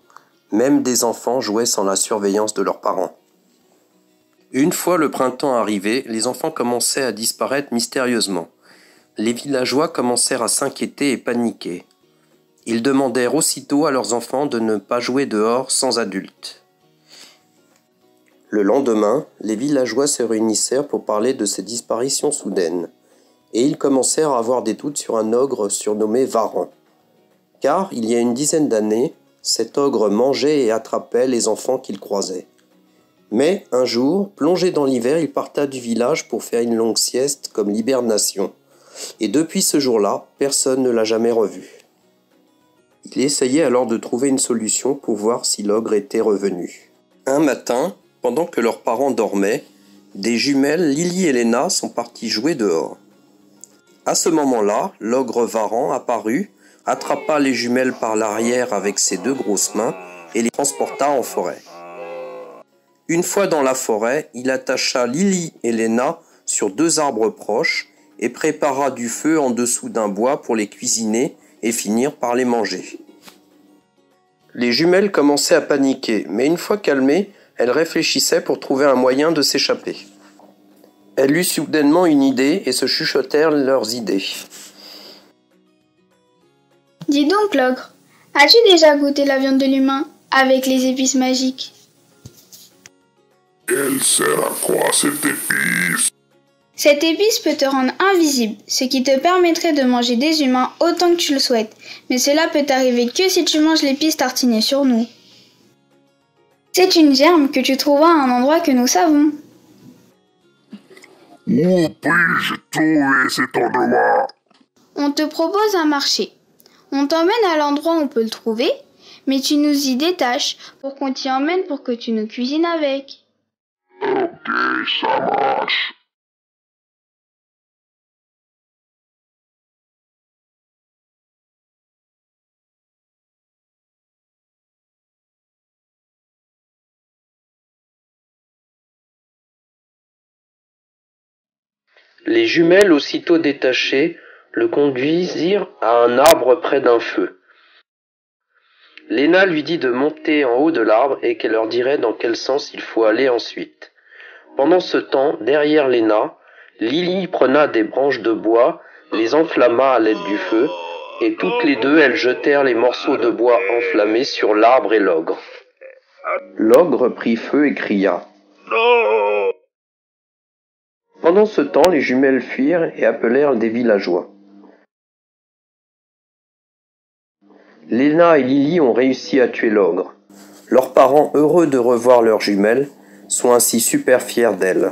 Même des enfants jouaient sans la surveillance de leurs parents. Une fois le printemps arrivé, les enfants commençaient à disparaître mystérieusement. Les villageois commencèrent à s'inquiéter et paniquer. Ils demandèrent aussitôt à leurs enfants de ne pas jouer dehors sans adultes. Le lendemain, les villageois se réunissèrent pour parler de ces disparitions soudaines. Et ils commencèrent à avoir des doutes sur un ogre surnommé Varan. Car, il y a une dizaine d'années, cet ogre mangeait et attrapait les enfants qu'il croisait. Mais, un jour, plongé dans l'hiver, il parta du village pour faire une longue sieste comme l'hibernation. Et depuis ce jour-là, personne ne l'a jamais revu. Il essayait alors de trouver une solution pour voir si l'ogre était revenu. Un matin, pendant que leurs parents dormaient, des jumelles Lily et Léna sont parties jouer dehors. À ce moment-là, l'ogre Varan apparut, attrapa les jumelles par l'arrière avec ses deux grosses mains et les transporta en forêt. Une fois dans la forêt, il attacha Lily et Léna sur deux arbres proches et prépara du feu en dessous d'un bois pour les cuisiner et finir par les manger. Les jumelles commençaient à paniquer, mais une fois calmées, elles réfléchissaient pour trouver un moyen de s'échapper. Elles eurent soudainement une idée et se chuchotèrent leurs idées. Dis donc, l'ogre, as-tu déjà goûté la viande de l'humain avec les épices magiques? Elle sert à quoi cette épice? Cette épice peut te rendre invisible, ce qui te permettrait de manger des humains autant que tu le souhaites. Mais cela peut t'arriver que si tu manges l'épice tartinée sur nous. C'est une germe que tu trouveras à un endroit que nous savons. Où puis-je trouver cet endroit? On te propose un marché. On t'emmène à l'endroit où on peut le trouver, mais tu nous y détaches pour qu'on t'y emmène pour que tu nous cuisines avec. Ok, ça marche. Les jumelles aussitôt détachées le conduisirent à un arbre près d'un feu. Léna lui dit de monter en haut de l'arbre et qu'elle leur dirait dans quel sens il faut aller ensuite. Pendant ce temps, derrière Léna, Lily prena des branches de bois, les enflamma à l'aide du feu, et toutes les deux elles jetèrent les morceaux de bois enflammés sur l'arbre et l'ogre. L'ogre prit feu et cria. Non ! Pendant ce temps, les jumelles fuirent et appelèrent des villageois. Léna et Lily ont réussi à tuer l'ogre. Leurs parents, heureux de revoir leurs jumelles, sont ainsi super fiers d'elles.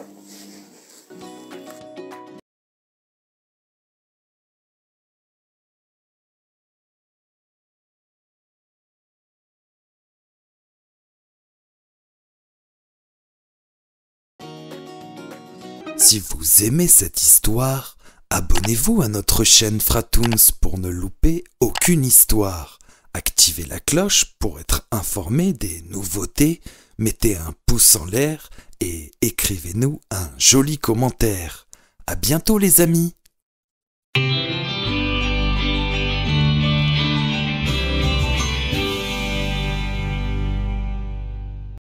Si vous aimez cette histoire, abonnez-vous à notre chaîne Fratoons pour ne louper aucune histoire. Activez la cloche pour être informé des nouveautés, mettez un pouce en l'air et écrivez-nous un joli commentaire. À bientôt les amis!